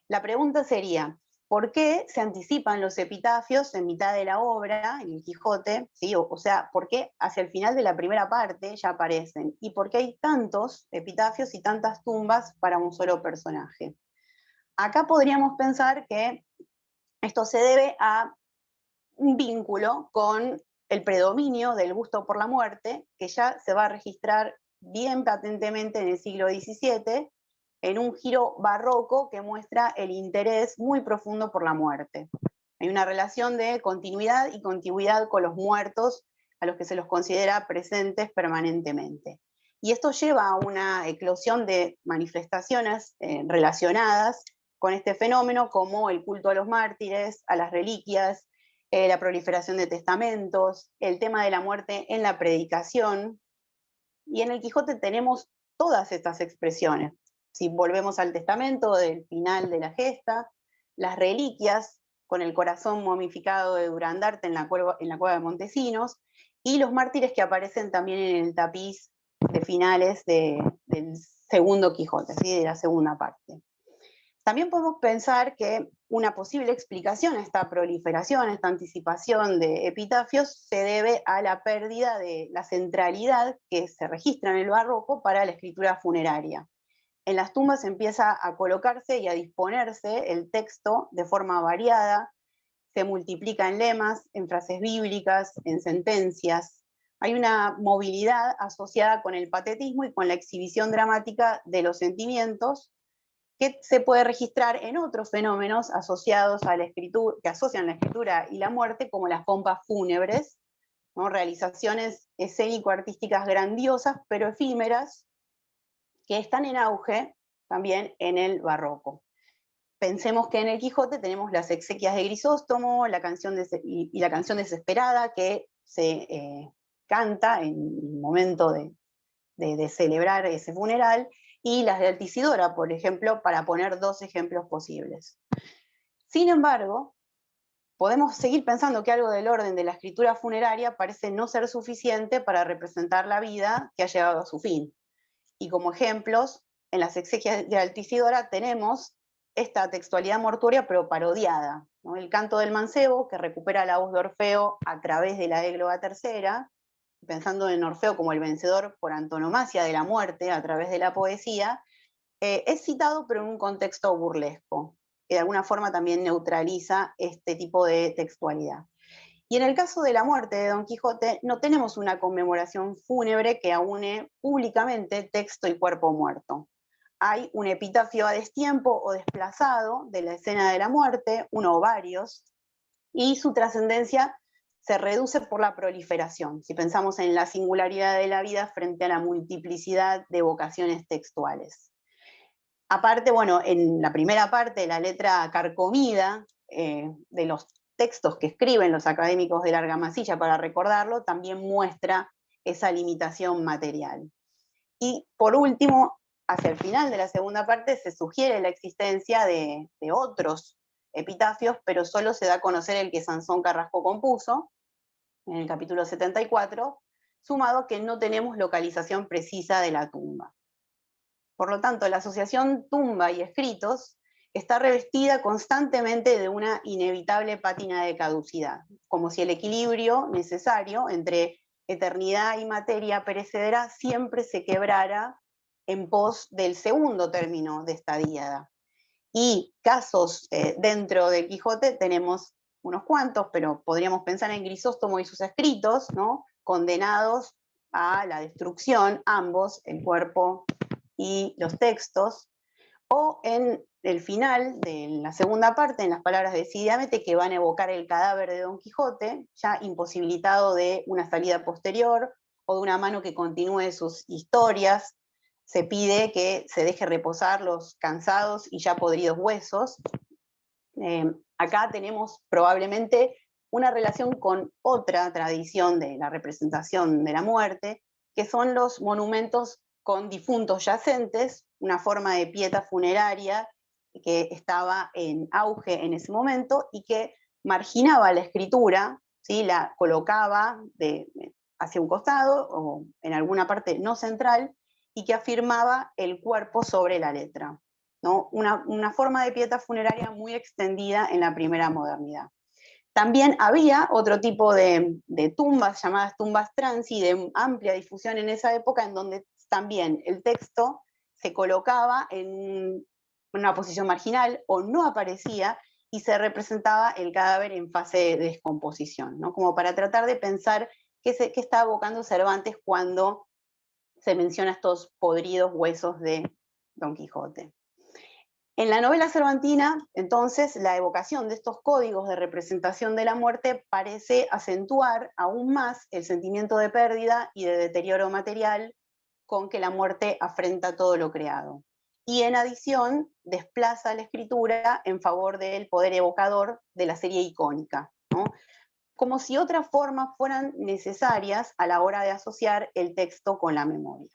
La pregunta sería, ¿por qué se anticipan los epitafios en mitad de la obra, en el Quijote? ¿Sí? O sea, ¿por qué hacia el final de la primera parte ya aparecen? ¿Y por qué hay tantos epitafios y tantas tumbas para un solo personaje? Acá podríamos pensar que esto se debe a un vínculo con el predominio del gusto por la muerte, que ya se va a registrar bien patentemente en el siglo XVII, en un giro barroco que muestra el interés muy profundo por la muerte. Hay una relación de continuidad y contigüidad con los muertos, a los que se los considera presentes permanentemente. Y esto lleva a una eclosión de manifestaciones relacionadas con este fenómeno, como el culto a los mártires, a las reliquias, la proliferación de testamentos, el tema de la muerte en la predicación. Y en el Quijote tenemos todas estas expresiones. Si volvemos al testamento del final de la gesta, las reliquias con el corazón momificado de Durandarte en la cueva de Montesinos, y los mártires que aparecen también en el tapiz de finales del segundo Quijote, ¿sí? De la segunda parte. También podemos pensar que una posible explicación a esta proliferación, a esta anticipación de epitafios, se debe a la pérdida de la centralidad que se registra en el barroco para la escritura funeraria. En las tumbas empieza a colocarse y a disponerse el texto de forma variada, se multiplica en lemas, en frases bíblicas, en sentencias. Hay una movilidad asociada con el patetismo y con la exhibición dramática de los sentimientos, que se puede registrar en otros fenómenos asociados a la escritura, que asocian la escritura y la muerte, como las pompas fúnebres, ¿no? Realizaciones escénico-artísticas grandiosas, pero efímeras, que están en auge también en el barroco. Pensemos que en el Quijote tenemos las exequias de Grisóstomo, la canción y la canción desesperada, que se canta en el momento de celebrar ese funeral, y las de Altisidora, por ejemplo, para poner dos ejemplos posibles. Sin embargo, podemos seguir pensando que algo del orden de la escritura funeraria parece no ser suficiente para representar la vida que ha llegado a su fin. Y como ejemplos, en las exequias de Altisidora tenemos esta textualidad mortuoria pero parodiada, ¿no? El canto del mancebo, que recupera la voz de Orfeo a través de la égloga tercera, pensando en Orfeo como el vencedor por antonomasia de la muerte a través de la poesía, es citado pero en un contexto burlesco, que de alguna forma también neutraliza este tipo de textualidad. Y en el caso de la muerte de Don Quijote, no tenemos una conmemoración fúnebre que aúne públicamente texto y cuerpo muerto. Hay un epitafio a destiempo o desplazado de la escena de la muerte, uno o varios, y su trascendencia se reduce por la proliferación, si pensamos en la singularidad de la vida frente a la multiplicidad de vocaciones textuales. Aparte, bueno, en la primera parte, la letra carcomida de los textos que escriben los académicos de la Argamasilla para recordarlo, también muestra esa limitación material. Y por último, hacia el final de la segunda parte, se sugiere la existencia de otros epitafios, pero solo se da a conocer el que Sansón Carrasco compuso, en el capítulo 74, sumado a que no tenemos localización precisa de la tumba. Por lo tanto, la asociación tumba y escritos está revestida constantemente de una inevitable pátina de caducidad, como si el equilibrio necesario entre eternidad y materia perecedera siempre se quebrara en pos del segundo término de esta díada. Y casos dentro del Quijote tenemos unos cuantos, pero podríamos pensar en Grisóstomo y sus escritos, ¿no? Condenados a la destrucción, ambos, el cuerpo y los textos, o en el final de la segunda parte, en las palabras de Cide Hamete, que van a evocar el cadáver de Don Quijote, ya imposibilitado de una salida posterior o de una mano que continúe sus historias, se pide que se deje reposar los cansados y ya podridos huesos. Acá tenemos probablemente una relación con otra tradición de la representación de la muerte, que son los monumentos con difuntos yacentes, una forma de pieta funeraria que estaba en auge en ese momento y que marginaba la escritura, ¿sí? La colocaba hacia un costado o en alguna parte no central y que afirmaba el cuerpo sobre la letra, ¿no? Una forma de pieta funeraria muy extendida en la primera modernidad. También había otro tipo de tumbas, llamadas tumbas transi, de amplia difusión en esa época, en donde también el texto se colocaba en una posición marginal o no aparecía y se representaba el cadáver en fase de descomposición, ¿no? Como para tratar de pensar qué está evocando Cervantes cuando se menciona estos podridos huesos de Don Quijote. En la novela cervantina, entonces, la evocación de estos códigos de representación de la muerte parece acentuar aún más el sentimiento de pérdida y de deterioro material con que la muerte afrenta todo lo creado. Y en adición, desplaza la escritura en favor del poder evocador de la serie icónica, ¿no? Como si otras formas fueran necesarias a la hora de asociar el texto con la memoria.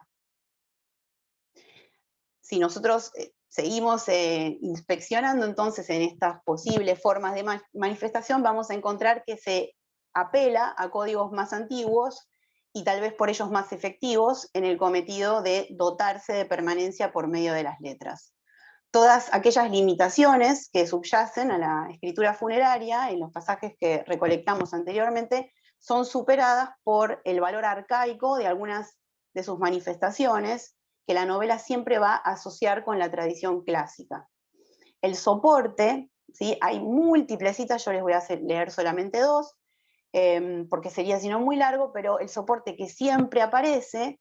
Si nosotros seguimos inspeccionando entonces en estas posibles formas de manifestación, vamos a encontrar que se apela a códigos más antiguos y tal vez por ellos más efectivos en el cometido de dotarse de permanencia por medio de las letras. Todas aquellas limitaciones que subyacen a la escritura funeraria en los pasajes que recolectamos anteriormente son superadas por el valor arcaico de algunas de sus manifestaciones, que la novela siempre va a asociar con la tradición clásica. El soporte, ¿sí? Hay múltiples citas, yo les voy a leer solamente dos, porque sería si no muy largo, pero el soporte que siempre aparece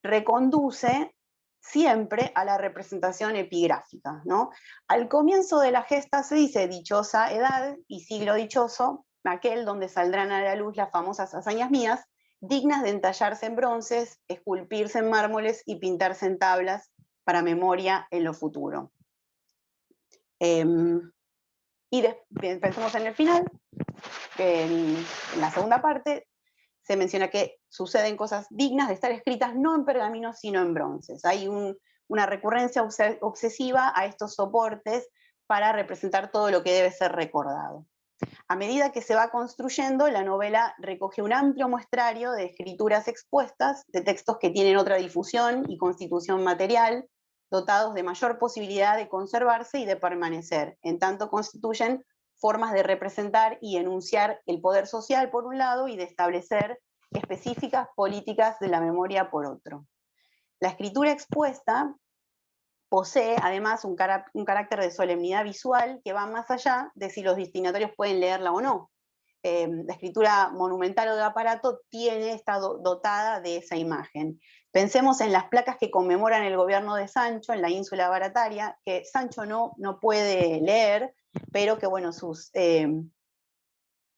reconduce siempre a la representación epigráfica, ¿no? Al comienzo de la gesta se dice dichosa edad y siglo dichoso, aquel donde saldrán a la luz las famosas hazañas mías, dignas de entallarse en bronces, esculpirse en mármoles y pintarse en tablas para memoria en lo futuro. Y pensemos en el final, en la segunda parte, se menciona que suceden cosas dignas de estar escritas no en pergaminos, sino en bronces. Hay una recurrencia obsesiva a estos soportes para representar todo lo que debe ser recordado. A medida que se va construyendo, la novela recoge un amplio muestrario de escrituras expuestas, de textos que tienen otra difusión y constitución material, dotados de mayor posibilidad de conservarse y de permanecer, en tanto constituyen formas de representar y enunciar el poder social por un lado y de establecer específicas políticas de la memoria por otro. La escritura expuesta posee además un carácter de solemnidad visual que va más allá de si los destinatarios pueden leerla o no. La escritura monumental o de aparato está dotada de esa imagen. Pensemos en las placas que conmemoran el gobierno de Sancho en la ínsula Barataria, que Sancho no puede leer, pero que bueno, sus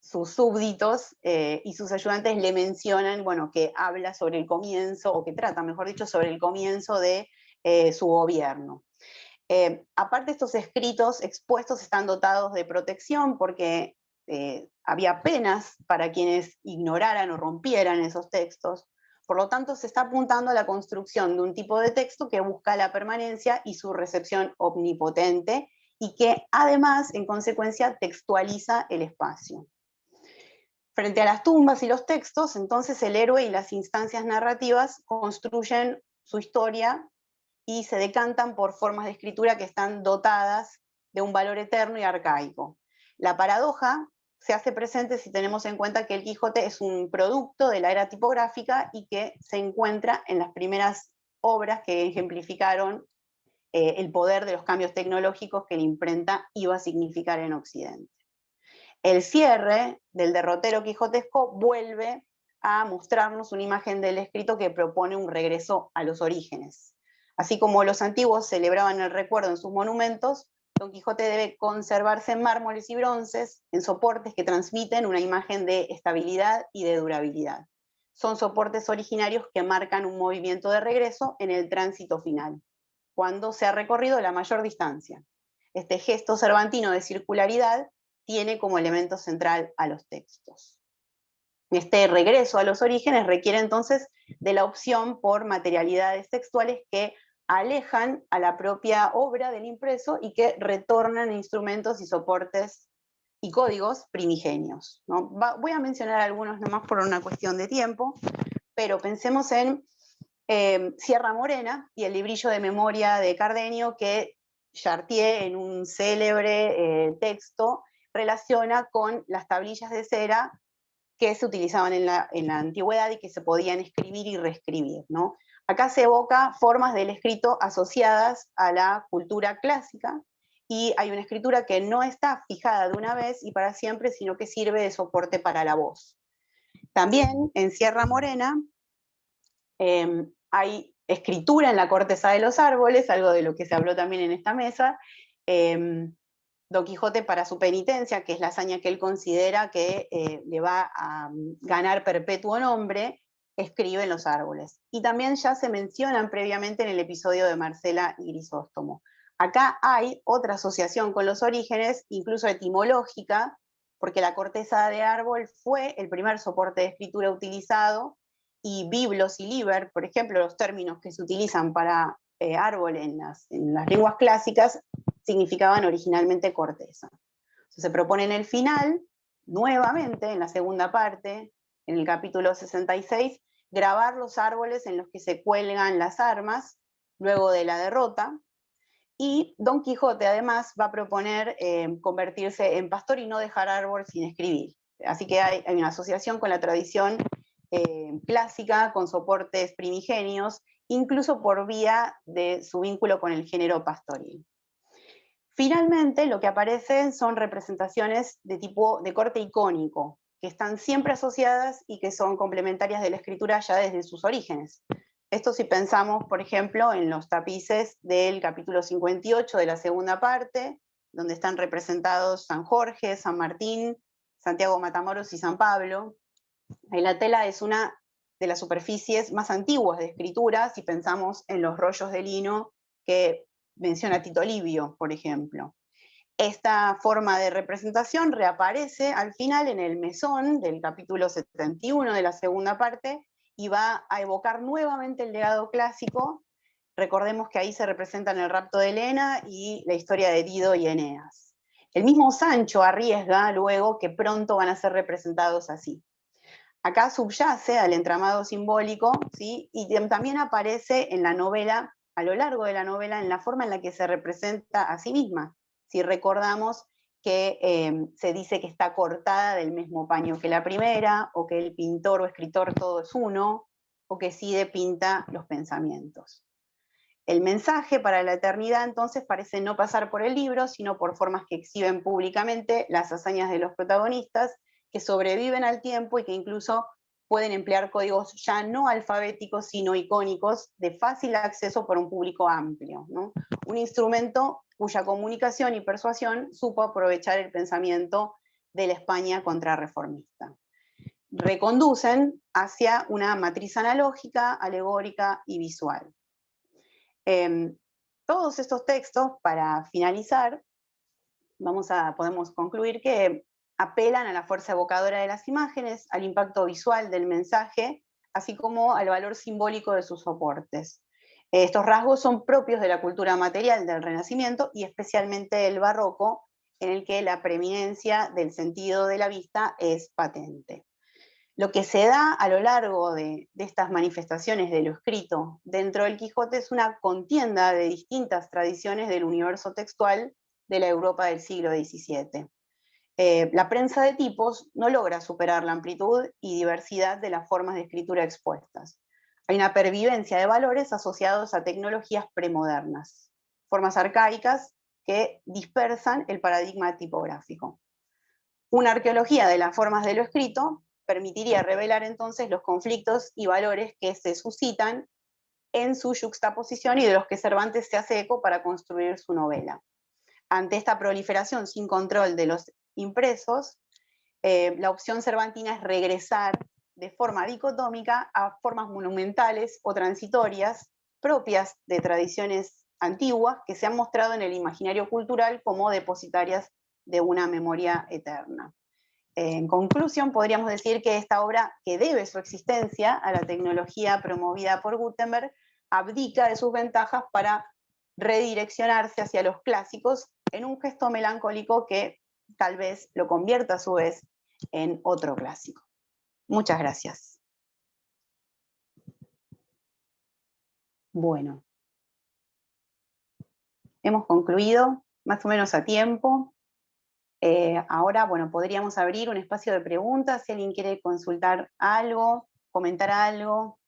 súbditos y sus ayudantes le mencionan, bueno, que habla sobre el comienzo, o que trata, mejor dicho, sobre el comienzo de su gobierno. Aparte, estos escritos expuestos están dotados de protección porque había penas para quienes ignoraran o rompieran esos textos. Por lo tanto, se está apuntando a la construcción de un tipo de texto que busca la permanencia y su recepción omnipotente y que además, en consecuencia, textualiza el espacio. Frente a las tumbas y los textos, entonces el héroe y las instancias narrativas construyen su historia y se decantan por formas de escritura que están dotadas de un valor eterno y arcaico. La paradoja se hace presente si tenemos en cuenta que el Quijote es un producto de la era tipográfica y que se encuentra en las primeras obras que ejemplificaron el poder de los cambios tecnológicos que la imprenta iba a significar en Occidente. El cierre del derrotero quijotesco vuelve a mostrarnos una imagen del escrito que propone un regreso a los orígenes. Así como los antiguos celebraban el recuerdo en sus monumentos, Don Quijote debe conservarse en mármoles y bronces, en soportes que transmiten una imagen de estabilidad y de durabilidad. son soportes originarios que marcan un movimiento de regreso en el tránsito final, cuando se ha recorrido la mayor distancia. Este gesto cervantino de circularidad tiene como elemento central a los textos. Este regreso a los orígenes requiere entonces de la opción por materialidades textuales que alejan a la propia obra del impreso y que retornan instrumentos y soportes y códigos primigenios, ¿no? Voy a mencionar algunos nomás por una cuestión de tiempo, pero pensemos en Sierra Morena y el librillo de memoria de Cardenio que Chartier en un célebre texto relaciona con las tablillas de cera que se utilizaban en la antigüedad y que se podían escribir y reescribir, ¿no? Acá se evoca formas del escrito asociadas a la cultura clásica, y hay una escritura que no está fijada de una vez y para siempre, sino que sirve de soporte para la voz. También en Sierra Morena hay escritura en la corteza de los árboles, algo de lo que se habló también en esta mesa. Don Quijote, para su penitencia, que es la hazaña que él considera que le va a ganar perpetuo nombre, escribe en los árboles. Y también ya se mencionan previamente en el episodio de Marcela y Grisóstomo. Acá hay otra asociación con los orígenes, incluso etimológica, porque la corteza de árbol fue el primer soporte de escritura utilizado, y biblos y liber, por ejemplo, los términos que se utilizan para árbol en las lenguas clásicas, significaban originalmente corteza. Entonces, se propone en el final, nuevamente, en la segunda parte, en el capítulo 66, grabar los árboles en los que se cuelgan las armas, luego de la derrota, y Don Quijote además va a proponer convertirse en pastor y no dejar árbol sin escribir. Así que hay una asociación con la tradición clásica, con soportes primigenios, incluso por vía de su vínculo con el género pastoril. Finalmente, lo que aparecen son representaciones de corte icónico, que están siempre asociadas y que son complementarias de la escritura ya desde sus orígenes. Esto si pensamos, por ejemplo, en los tapices del capítulo 58 de la segunda parte, donde están representados San Jorge, San Martín, Santiago Matamoros y San Pablo. Ahí la tela es una de las superficies más antiguas de escritura, si pensamos en los rollos de lino que menciona Tito Livio, por ejemplo. Esta forma de representación reaparece al final en el mesón del capítulo 71 de la segunda parte y va a evocar nuevamente el legado clásico. Recordemos que ahí se representan el rapto de Helena y la historia de Dido y Eneas. El mismo Sancho arriesga luego que pronto van a ser representados así. Acá subyace al entramado simbólico, ¿sí? Y también aparece en la novela, a lo largo de la novela, en la forma en la que se representa a sí misma. Si recordamos que se dice que está cortada del mismo paño que la primera, o que el pintor o escritor todo es uno, o que Cide pinta los pensamientos. El mensaje para la eternidad entonces parece no pasar por el libro, sino por formas que exhiben públicamente las hazañas de los protagonistas, que sobreviven al tiempo y que incluso pueden emplear códigos ya no alfabéticos, sino icónicos, de fácil acceso por un público amplio, ¿no? Un instrumento cuya comunicación y persuasión supo aprovechar el pensamiento de la España contrarreformista. Reconducen hacia una matriz analógica, alegórica y visual. Todos estos textos, para finalizar, podemos concluir que apelan a la fuerza evocadora de las imágenes, al impacto visual del mensaje, así como al valor simbólico de sus soportes. Estos rasgos son propios de la cultura material del Renacimiento y especialmente del Barroco, en el que la preeminencia del sentido de la vista es patente. Lo que se da a lo largo de estas manifestaciones de lo escrito dentro del Quijote es una contienda de distintas tradiciones del universo textual de la Europa del siglo XVII. La prensa de tipos no logra superar la amplitud y diversidad de las formas de escritura expuestas. Hay una pervivencia de valores asociados a tecnologías premodernas, formas arcaicas que dispersan el paradigma tipográfico. Una arqueología de las formas de lo escrito permitiría revelar entonces los conflictos y valores que se suscitan en su yuxtaposición y de los que Cervantes se hace eco para construir su novela. Ante esta proliferación sin control de los impresos, la opción cervantina es regresar de forma dicotómica a formas monumentales o transitorias propias de tradiciones antiguas que se han mostrado en el imaginario cultural como depositarias de una memoria eterna. En conclusión, podríamos decir que esta obra, que debe su existencia a la tecnología promovida por Gutenberg, abdica de sus ventajas para redireccionarse hacia los clásicos en un gesto melancólico que tal vez lo convierta a su vez en otro clásico. Muchas gracias. Bueno, hemos concluido más o menos a tiempo. Ahora, bueno, podríamos abrir un espacio de preguntas, si alguien quiere consultar algo, comentar algo,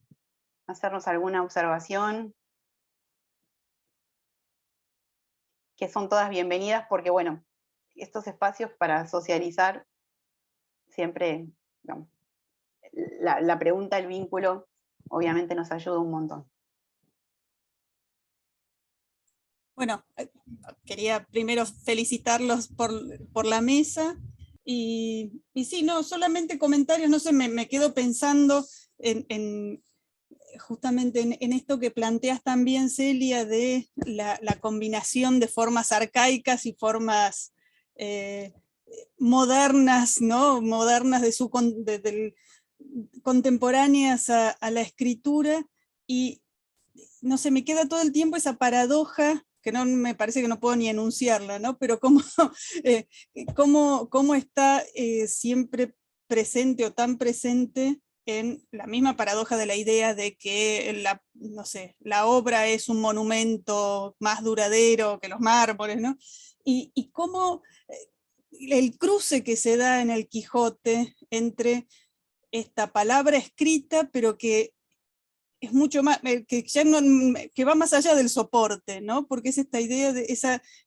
hacernos alguna observación, que son todas bienvenidas porque, bueno, estos espacios para socializar siempre, digamos, la pregunta, el vínculo, obviamente nos ayuda un montón. Bueno, quería primero felicitarlos por la mesa y sí, no, solamente comentarios, no sé, me quedo pensando justamente en esto que planteas también, Celia, de la combinación de formas arcaicas y formas modernas, ¿no? Modernas contemporáneas a la escritura, y no sé, me queda todo el tiempo esa paradoja que no me parece que no puedo ni enunciarla, ¿no? Pero cómo está siempre presente o tan presente en la misma paradoja de la idea de que no sé, la obra es un monumento más duradero que los mármoles, ¿no? Y cómo el cruce que se da en el Quijote entre esta palabra escrita, pero que es mucho más, que va más allá del soporte, ¿no? Porque es esta idea de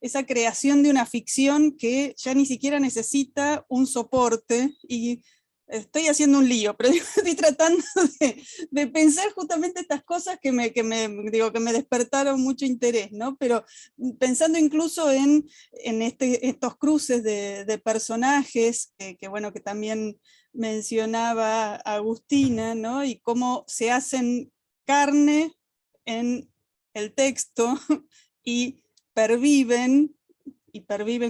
esa creación de una ficción que ya ni siquiera necesita un soporte, y estoy haciendo un lío, pero estoy tratando de pensar justamente estas cosas que me despertaron mucho interés, ¿no? Pero pensando incluso en estos cruces de personajes, bueno, que también mencionaba Agustina, ¿no? Y cómo se hacen carne en el texto y perviven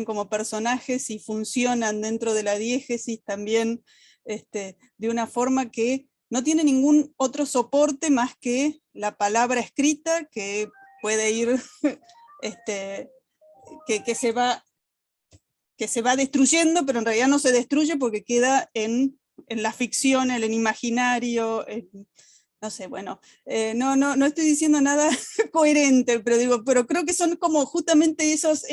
como personajes y funcionan dentro de la diégesis también de una forma que no tiene ningún otro soporte más que la palabra escrita, que puede ir, que se va destruyendo, pero en realidad no se destruye porque queda en la ficción, en el imaginario, no sé, bueno, no estoy diciendo nada coherente, pero creo que son como justamente esas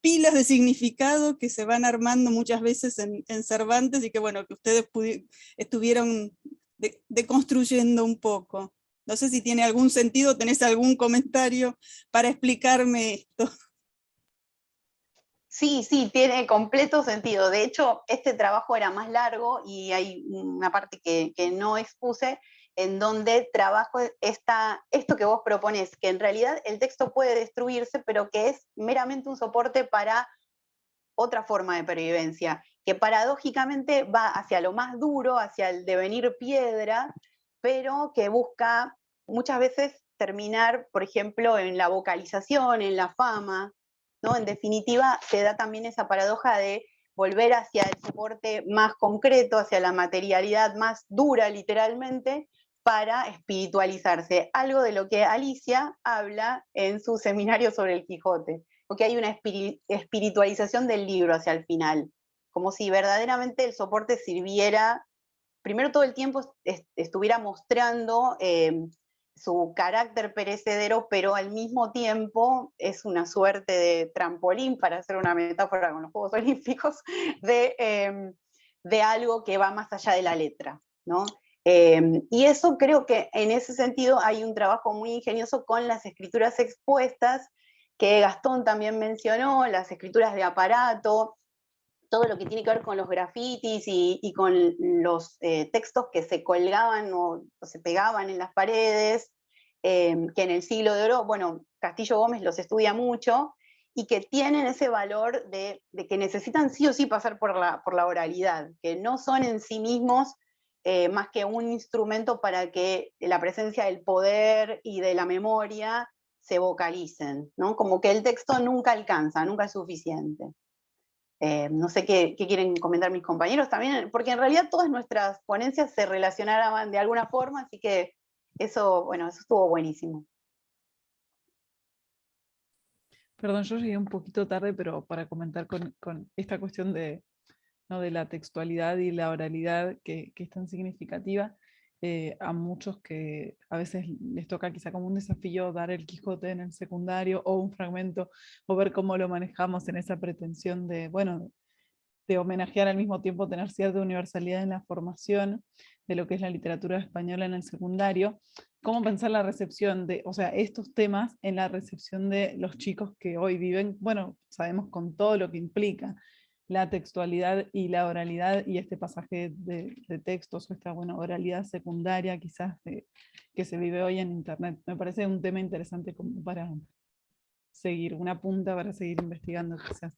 pilas de significado que se van armando muchas veces en Cervantes, y que bueno, que ustedes estuvieron deconstruyendo un poco. No sé si tiene algún sentido, tenés algún comentario para explicarme esto. Sí, tiene completo sentido. De hecho, este trabajo era más largo y hay una parte que no expuse, en donde trabajo esto que vos proponés, que en realidad el texto puede destruirse, pero que es meramente un soporte para otra forma de pervivencia, que paradójicamente va hacia lo más duro, hacia el devenir piedra, pero que busca muchas veces terminar, por ejemplo, en la vocalización, en la fama, ¿no? En definitiva, se da también esa paradoja de volver hacia el soporte más concreto, hacia la materialidad más dura, literalmente, para espiritualizarse. Algo de lo que Alicia habla en su seminario sobre el Quijote, porque hay una espiritualización del libro hacia el final, como si verdaderamente el soporte sirviera, primero todo el tiempo estuviera mostrando su carácter perecedero, pero al mismo tiempo es una suerte de trampolín, para hacer una metáfora con los Juegos Olímpicos, de algo que va más allá de la letra, ¿no? Y eso creo que en ese sentido hay un trabajo muy ingenioso con las escrituras expuestas, que Gastón también mencionó, las escrituras de aparato, todo lo que tiene que ver con los grafitis y con los textos que se colgaban o se pegaban en las paredes, que en el Siglo de Oro, bueno, Castillo Gómez los estudia mucho, y que tienen ese valor de que necesitan sí o sí pasar por la oralidad, que no son en sí mismos más que un instrumento para que la presencia del poder y de la memoria se vocalicen, ¿no? Como que el texto nunca alcanza, nunca es suficiente. No sé qué quieren comentar mis compañeros también, porque en realidad todas nuestras ponencias se relacionaban de alguna forma, así que eso, bueno, eso estuvo buenísimo. Perdón, yo llegué un poquito tarde, pero para comentar con esta cuestión de, ¿no?, de la textualidad y la oralidad que es tan significativa, a muchos que a veces les toca quizá como un desafío dar el Quijote en el secundario o un fragmento, o ver cómo lo manejamos en esa pretensión de, bueno, de homenajear al mismo tiempo tener cierta universalidad en la formación de lo que es la literatura española en el secundario. ¿Cómo pensar la recepción de, o sea, estos temas en la recepción de los chicos que hoy viven, bueno, sabemos con todo lo que implica la textualidad y la oralidad y este pasaje de textos, o esta, bueno, oralidad secundaria quizás que se vive hoy en internet? Me parece un tema interesante como para seguir, una punta para seguir investigando quizás.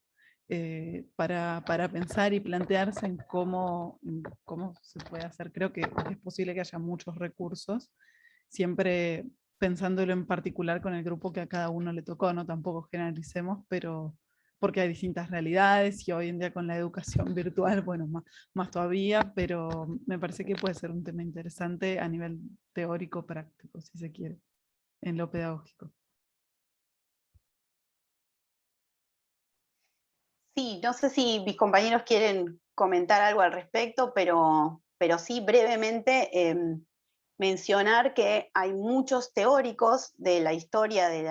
Para pensar y plantearse en cómo se puede hacer. Creo que es posible que haya muchos recursos, siempre pensándolo en particular con el grupo que a cada uno le tocó, no tampoco generalicemos, pero porque hay distintas realidades y hoy en día con la educación virtual, bueno, más todavía, pero me parece que puede ser un tema interesante a nivel teórico, práctico, si se quiere, en lo pedagógico. Sí, no sé si mis compañeros quieren comentar algo al respecto, pero sí brevemente mencionar que hay muchos teóricos de la historia de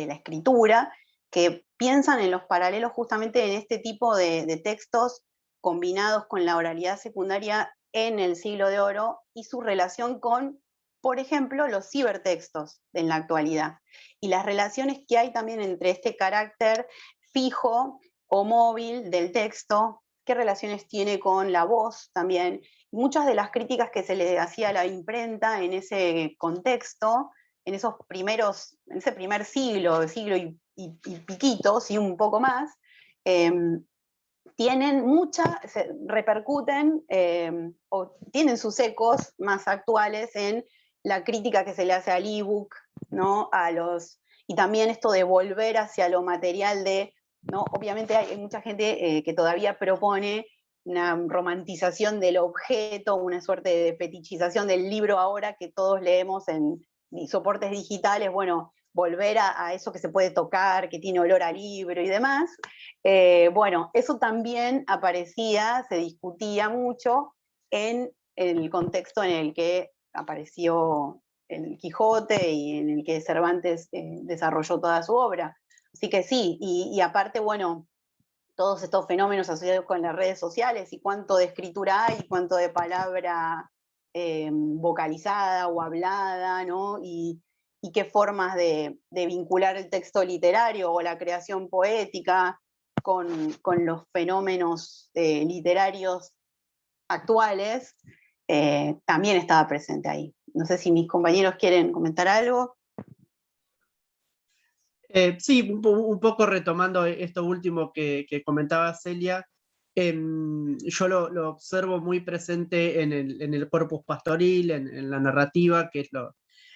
la escritura que piensan en los paralelos justamente en este tipo de textos combinados con la oralidad secundaria en el Siglo de Oro y su relación con, por ejemplo, los cibertextos en la actualidad. Y las relaciones que hay también entre este carácter fijo o móvil del texto, qué relaciones tiene con la voz también. Muchas de las críticas que se le hacía a la imprenta en ese contexto, en ese primer siglo y piquitos y un poco más, repercuten o tienen sus ecos más actuales en la crítica que se le hace al ebook, ¿no? Y también esto de volver hacia lo material ¿no? Obviamente hay mucha gente que todavía propone una romantización del objeto, una suerte de fetichización del libro ahora que todos leemos en soportes digitales, bueno, volver a eso que se puede tocar, que tiene olor a libro y demás. Bueno, eso también aparecía, se discutía mucho en el contexto en el que apareció el Quijote y en el que Cervantes desarrolló toda su obra. Así que sí, y aparte, bueno, todos estos fenómenos asociados con las redes sociales y cuánto de escritura hay, cuánto de palabra vocalizada o hablada, ¿no? Y qué formas de vincular el texto literario o la creación poética con los fenómenos literarios actuales, también estaba presente ahí. No sé si mis compañeros quieren comentar algo. Sí, un poco retomando esto último que comentaba Celia, yo lo observo muy presente en el corpus pastoril, en la narrativa, que es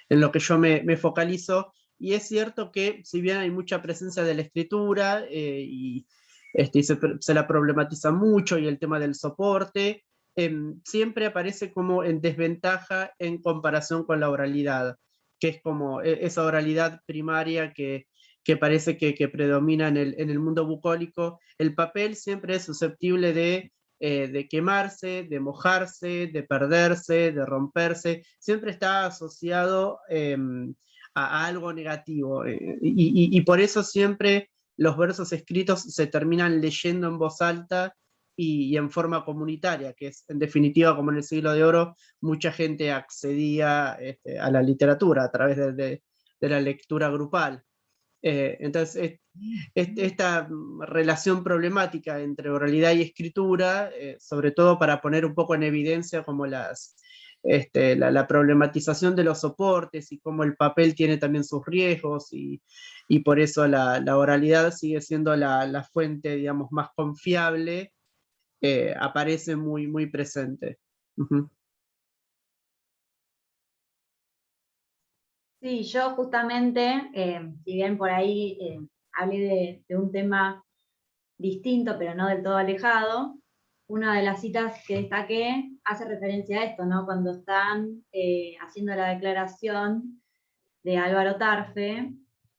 en lo que yo me focalizo, y es cierto que si bien hay mucha presencia de la escritura y se la problematiza mucho, y el tema del soporte, siempre aparece como en desventaja en comparación con la oralidad, que es como esa oralidad primaria que parece que predomina en el mundo bucólico. El papel siempre es susceptible de quemarse, de mojarse, de perderse, de romperse, siempre está asociado a algo negativo, y por eso siempre los versos escritos se terminan leyendo en voz alta y en forma comunitaria, que es en definitiva como en el Siglo de Oro mucha gente accedía a la literatura a través de la lectura grupal. Entonces, esta relación problemática entre oralidad y escritura, sobre todo para poner un poco en evidencia como la problematización de los soportes y cómo el papel tiene también sus riesgos, y por eso la oralidad sigue siendo la fuente, digamos, más confiable, aparece muy, muy presente. Ujú. Sí, yo justamente, si bien por ahí hablé de un tema distinto, pero no del todo alejado, una de las citas que destaqué hace referencia a esto, ¿no? Cuando están haciendo la declaración de Álvaro Tarfe,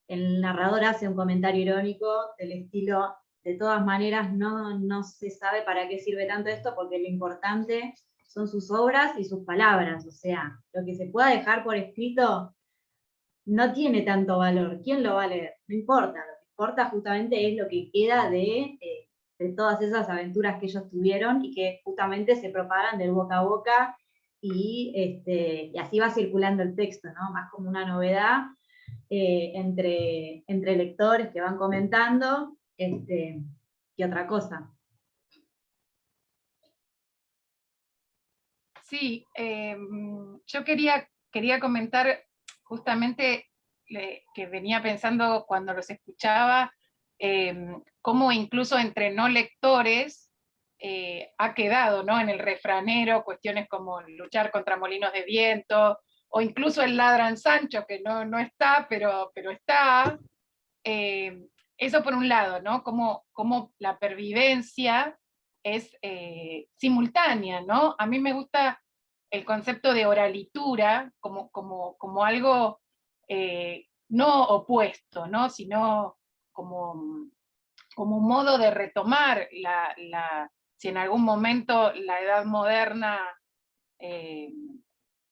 el narrador hace un comentario irónico del estilo: de todas maneras no se sabe para qué sirve tanto esto, porque lo importante son sus obras y sus palabras, o sea, lo que se pueda dejar por escrito no tiene tanto valor. ¿Quién lo va a leer? No importa, lo que importa justamente es lo que queda de todas esas aventuras que ellos tuvieron y que justamente se propagan del boca a boca y así va circulando el texto, ¿no? Más como una novedad entre lectores que van comentando que otra cosa. Sí, yo quería comentar justamente que venía pensando cuando los escuchaba, cómo incluso entre no lectores ha quedado, ¿no?, en el refranero cuestiones como luchar contra molinos de viento, o incluso el ladran Sancho, que no está, pero está. Eso por un lado, ¿no? Como la pervivencia es simultánea, ¿no? A mí me gusta el concepto de oralitura como algo no opuesto, ¿no? Sino como un modo de retomar si en algún momento la edad moderna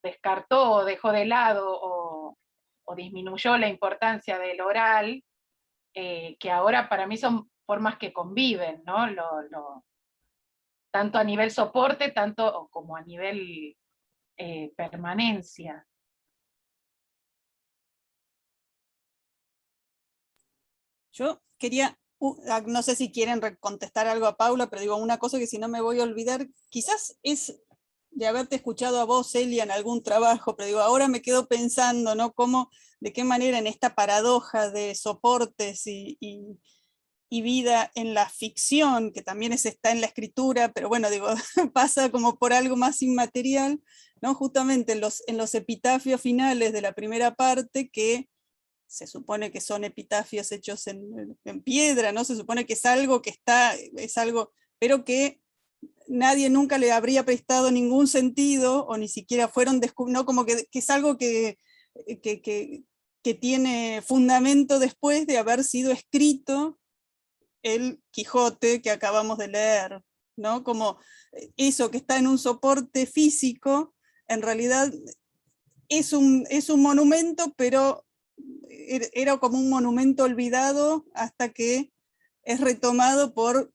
descartó o dejó de lado o disminuyó la importancia del oral, que ahora para mí son formas que conviven, ¿no? Tanto a nivel soporte, tanto como a nivel permanencia. Yo quería, no sé si quieren contestar algo a Paula, pero digo, una cosa que si no me voy a olvidar, quizás es de haberte escuchado a vos, Celia, en algún trabajo, pero digo, ahora me quedo pensando, ¿no? De qué manera en esta paradoja de soportes y vida en la ficción, que también está en la escritura, pero bueno, digo, pasa como por algo más inmaterial, ¿no? Justamente en los epitafios finales de la primera parte, que se supone que son epitafios hechos en piedra, ¿no? Se supone que es algo que es algo, pero que nadie nunca le habría prestado ningún sentido, o ni siquiera fueron descubiertos, ¿no? Como que es algo que tiene fundamento después de haber sido escrito el Quijote que acabamos de leer, ¿no? Como eso que está en un soporte físico, en realidad es un monumento, pero era como un monumento olvidado hasta que es retomado por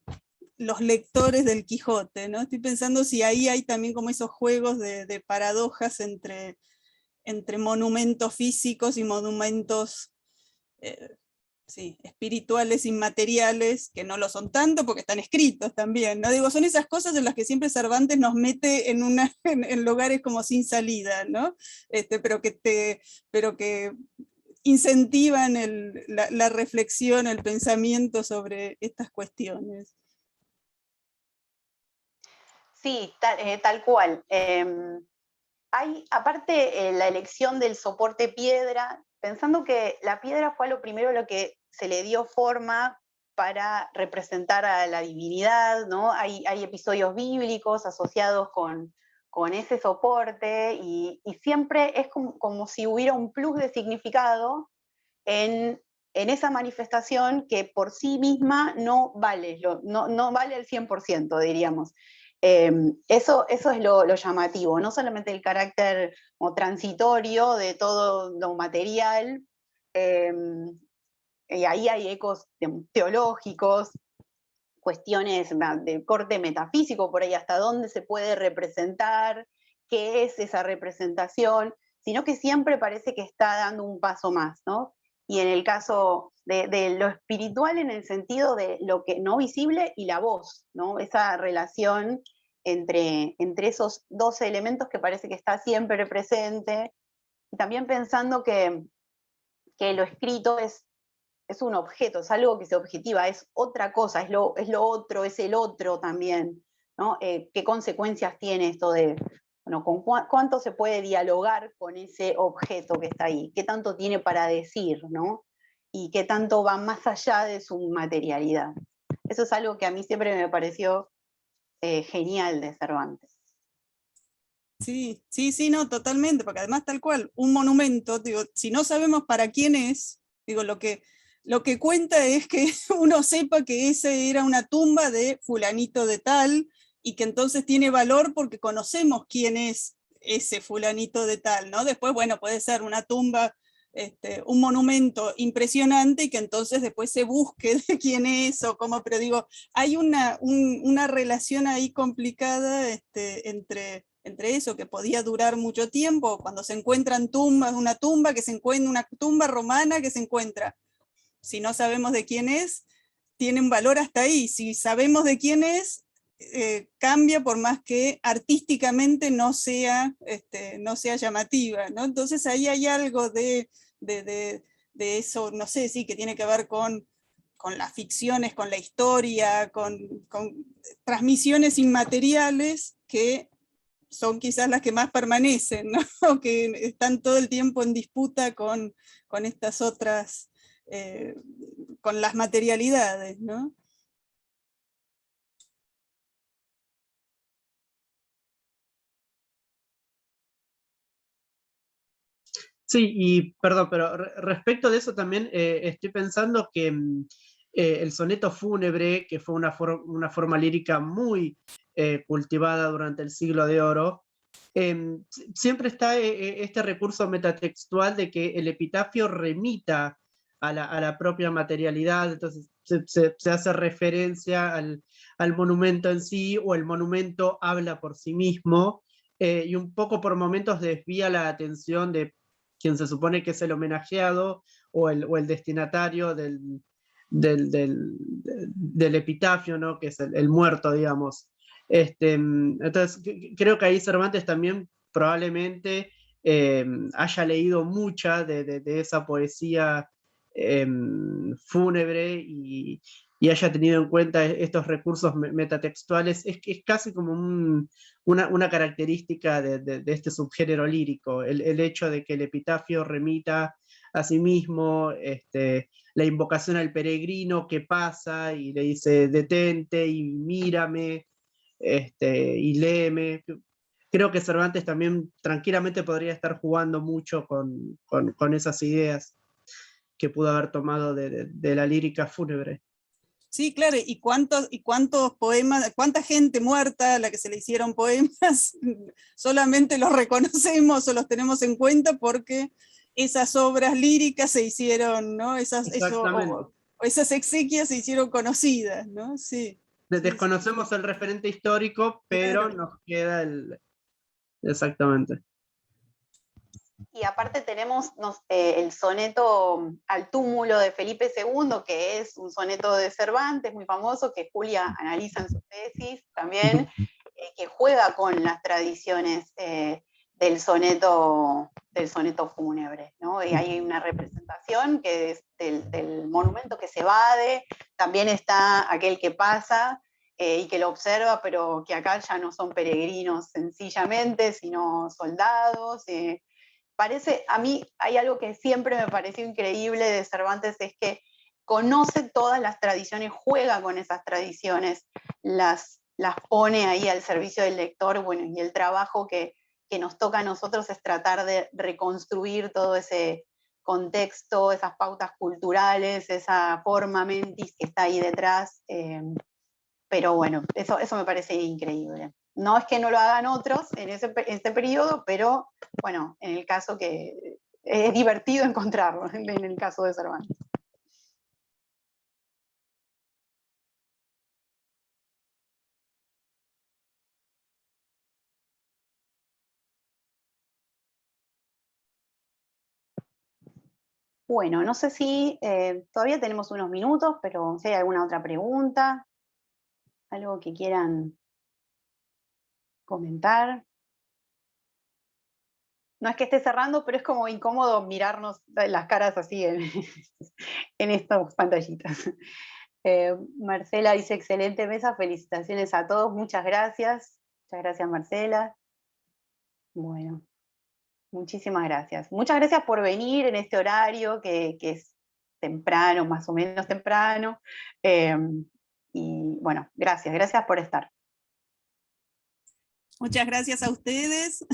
los lectores del Quijote, ¿no? Estoy pensando si ahí hay también como esos juegos de paradojas entre monumentos físicos y monumentos sí, espirituales, inmateriales, que no lo son tanto porque están escritos también, ¿no? Digo, son esas cosas en las que siempre Cervantes nos mete en lugares como sin salida, ¿no? Pero que incentivan la reflexión, el pensamiento sobre estas cuestiones. Sí, tal cual. Hay, aparte, la elección del soporte piedra, pensando que la piedra fue lo primero lo que se le dio forma para representar a la divinidad, ¿no? Hay episodios bíblicos asociados con ese soporte y siempre es como si hubiera un plus de significado en esa manifestación que por sí misma no vale, no vale el 100%, diríamos. Eso es lo llamativo, no solamente el carácter o transitorio de todo lo material, y ahí hay ecos teológicos, cuestiones de corte metafísico, por ahí hasta dónde se puede representar, qué es esa representación, sino que siempre parece que está dando un paso más, ¿no? Y en el caso de lo espiritual, en el sentido de lo que no visible y la voz, ¿no? Esa relación entre esos dos elementos que parece que está siempre presente, y también pensando que lo escrito es un objeto, es algo que se objetiva, es otra cosa, es lo otro, es el otro también, ¿no? ¿Qué consecuencias tiene esto de, bueno, cuánto se puede dialogar con ese objeto que está ahí? ¿Qué tanto tiene para decir, ¿no? Y qué tanto va más allá de su materialidad. Eso es algo que a mí siempre me pareció genial de Cervantes. Sí, sí, sí, no, totalmente, porque además tal cual, un monumento, digo, si no sabemos para quién es, digo, lo que cuenta es que uno sepa que esa era una tumba de fulanito de tal, y que entonces tiene valor porque conocemos quién es ese fulanito de tal, ¿no? Después, bueno, puede ser una tumba, un monumento impresionante, y que entonces después se busque de quién es o cómo, pero digo, hay una relación ahí complicada entre eso, que podía durar mucho tiempo, cuando se encuentran tumbas, una tumba una tumba romana que se encuentra, si no sabemos de quién es, tiene un valor hasta ahí. Si sabemos de quién es, cambia, por más que artísticamente no sea llamativa, ¿no? Entonces ahí hay algo de eso, no sé, sí, que tiene que ver con las ficciones, con la historia, con transmisiones inmateriales que son quizás las que más permanecen, ¿no? Que están todo el tiempo en disputa con estas otras, con las materialidades, ¿no? Sí, y perdón, pero respecto de eso también estoy pensando que el soneto fúnebre, que fue una forma lírica muy cultivada durante el Siglo de Oro, siempre está este recurso metatextual de que el epitafio remita a la propia materialidad, entonces se hace referencia al monumento en sí, o el monumento habla por sí mismo, y un poco por momentos desvía la atención de quien se supone que es el homenajeado o el destinatario del epitafio, ¿no? Que es el muerto, digamos. Entonces, creo que ahí Cervantes también probablemente haya leído mucha de esa poesía fúnebre y haya tenido en cuenta estos recursos metatextuales. Es casi como una característica de este subgénero lírico, el hecho de que el epitafio remita a sí mismo, la invocación al peregrino que pasa y le dice detente y mírame, y léeme. Creo que Cervantes también tranquilamente podría estar jugando mucho con esas ideas que pudo haber tomado de la lírica fúnebre. Sí, claro, y cuántos poemas, cuánta gente muerta a la que se le hicieron poemas, solamente los reconocemos o los tenemos en cuenta porque esas obras líricas se hicieron, ¿no? Esas exequias se hicieron conocidas, ¿no? Sí. Desconocemos el referente histórico, pero claro, nos queda exactamente. Y aparte tenemos el soneto al túmulo de Felipe II, que es un soneto de Cervantes muy famoso, que Julia analiza en su tesis también, que juega con las tradiciones del soneto fúnebre, ¿no? Y hay una representación que es del monumento que se evade, también está aquel que pasa y que lo observa, pero que acá ya no son peregrinos sencillamente, sino soldados. A mí hay algo que siempre me pareció increíble de Cervantes, es que conoce todas las tradiciones, juega con esas tradiciones, las pone ahí al servicio del lector, bueno, y el trabajo que nos toca a nosotros es tratar de reconstruir todo ese contexto, esas pautas culturales, esa forma mentis que está ahí detrás, pero bueno, eso me parece increíble. No es que no lo hagan otros en este periodo, pero bueno, en el caso que es divertido encontrarlo, en el caso de Cervantes. Bueno, no sé si todavía tenemos unos minutos, pero si hay alguna otra pregunta, algo que quieran comentar. No es que esté cerrando, pero es como incómodo mirarnos las caras así en estas pantallitas. Marcela dice, excelente mesa, felicitaciones a todos, muchas gracias. Muchas gracias, Marcela. Bueno, muchísimas gracias. Muchas gracias por venir en este horario, que es temprano, más o menos temprano. Y bueno, gracias por estar. Muchas gracias a ustedes.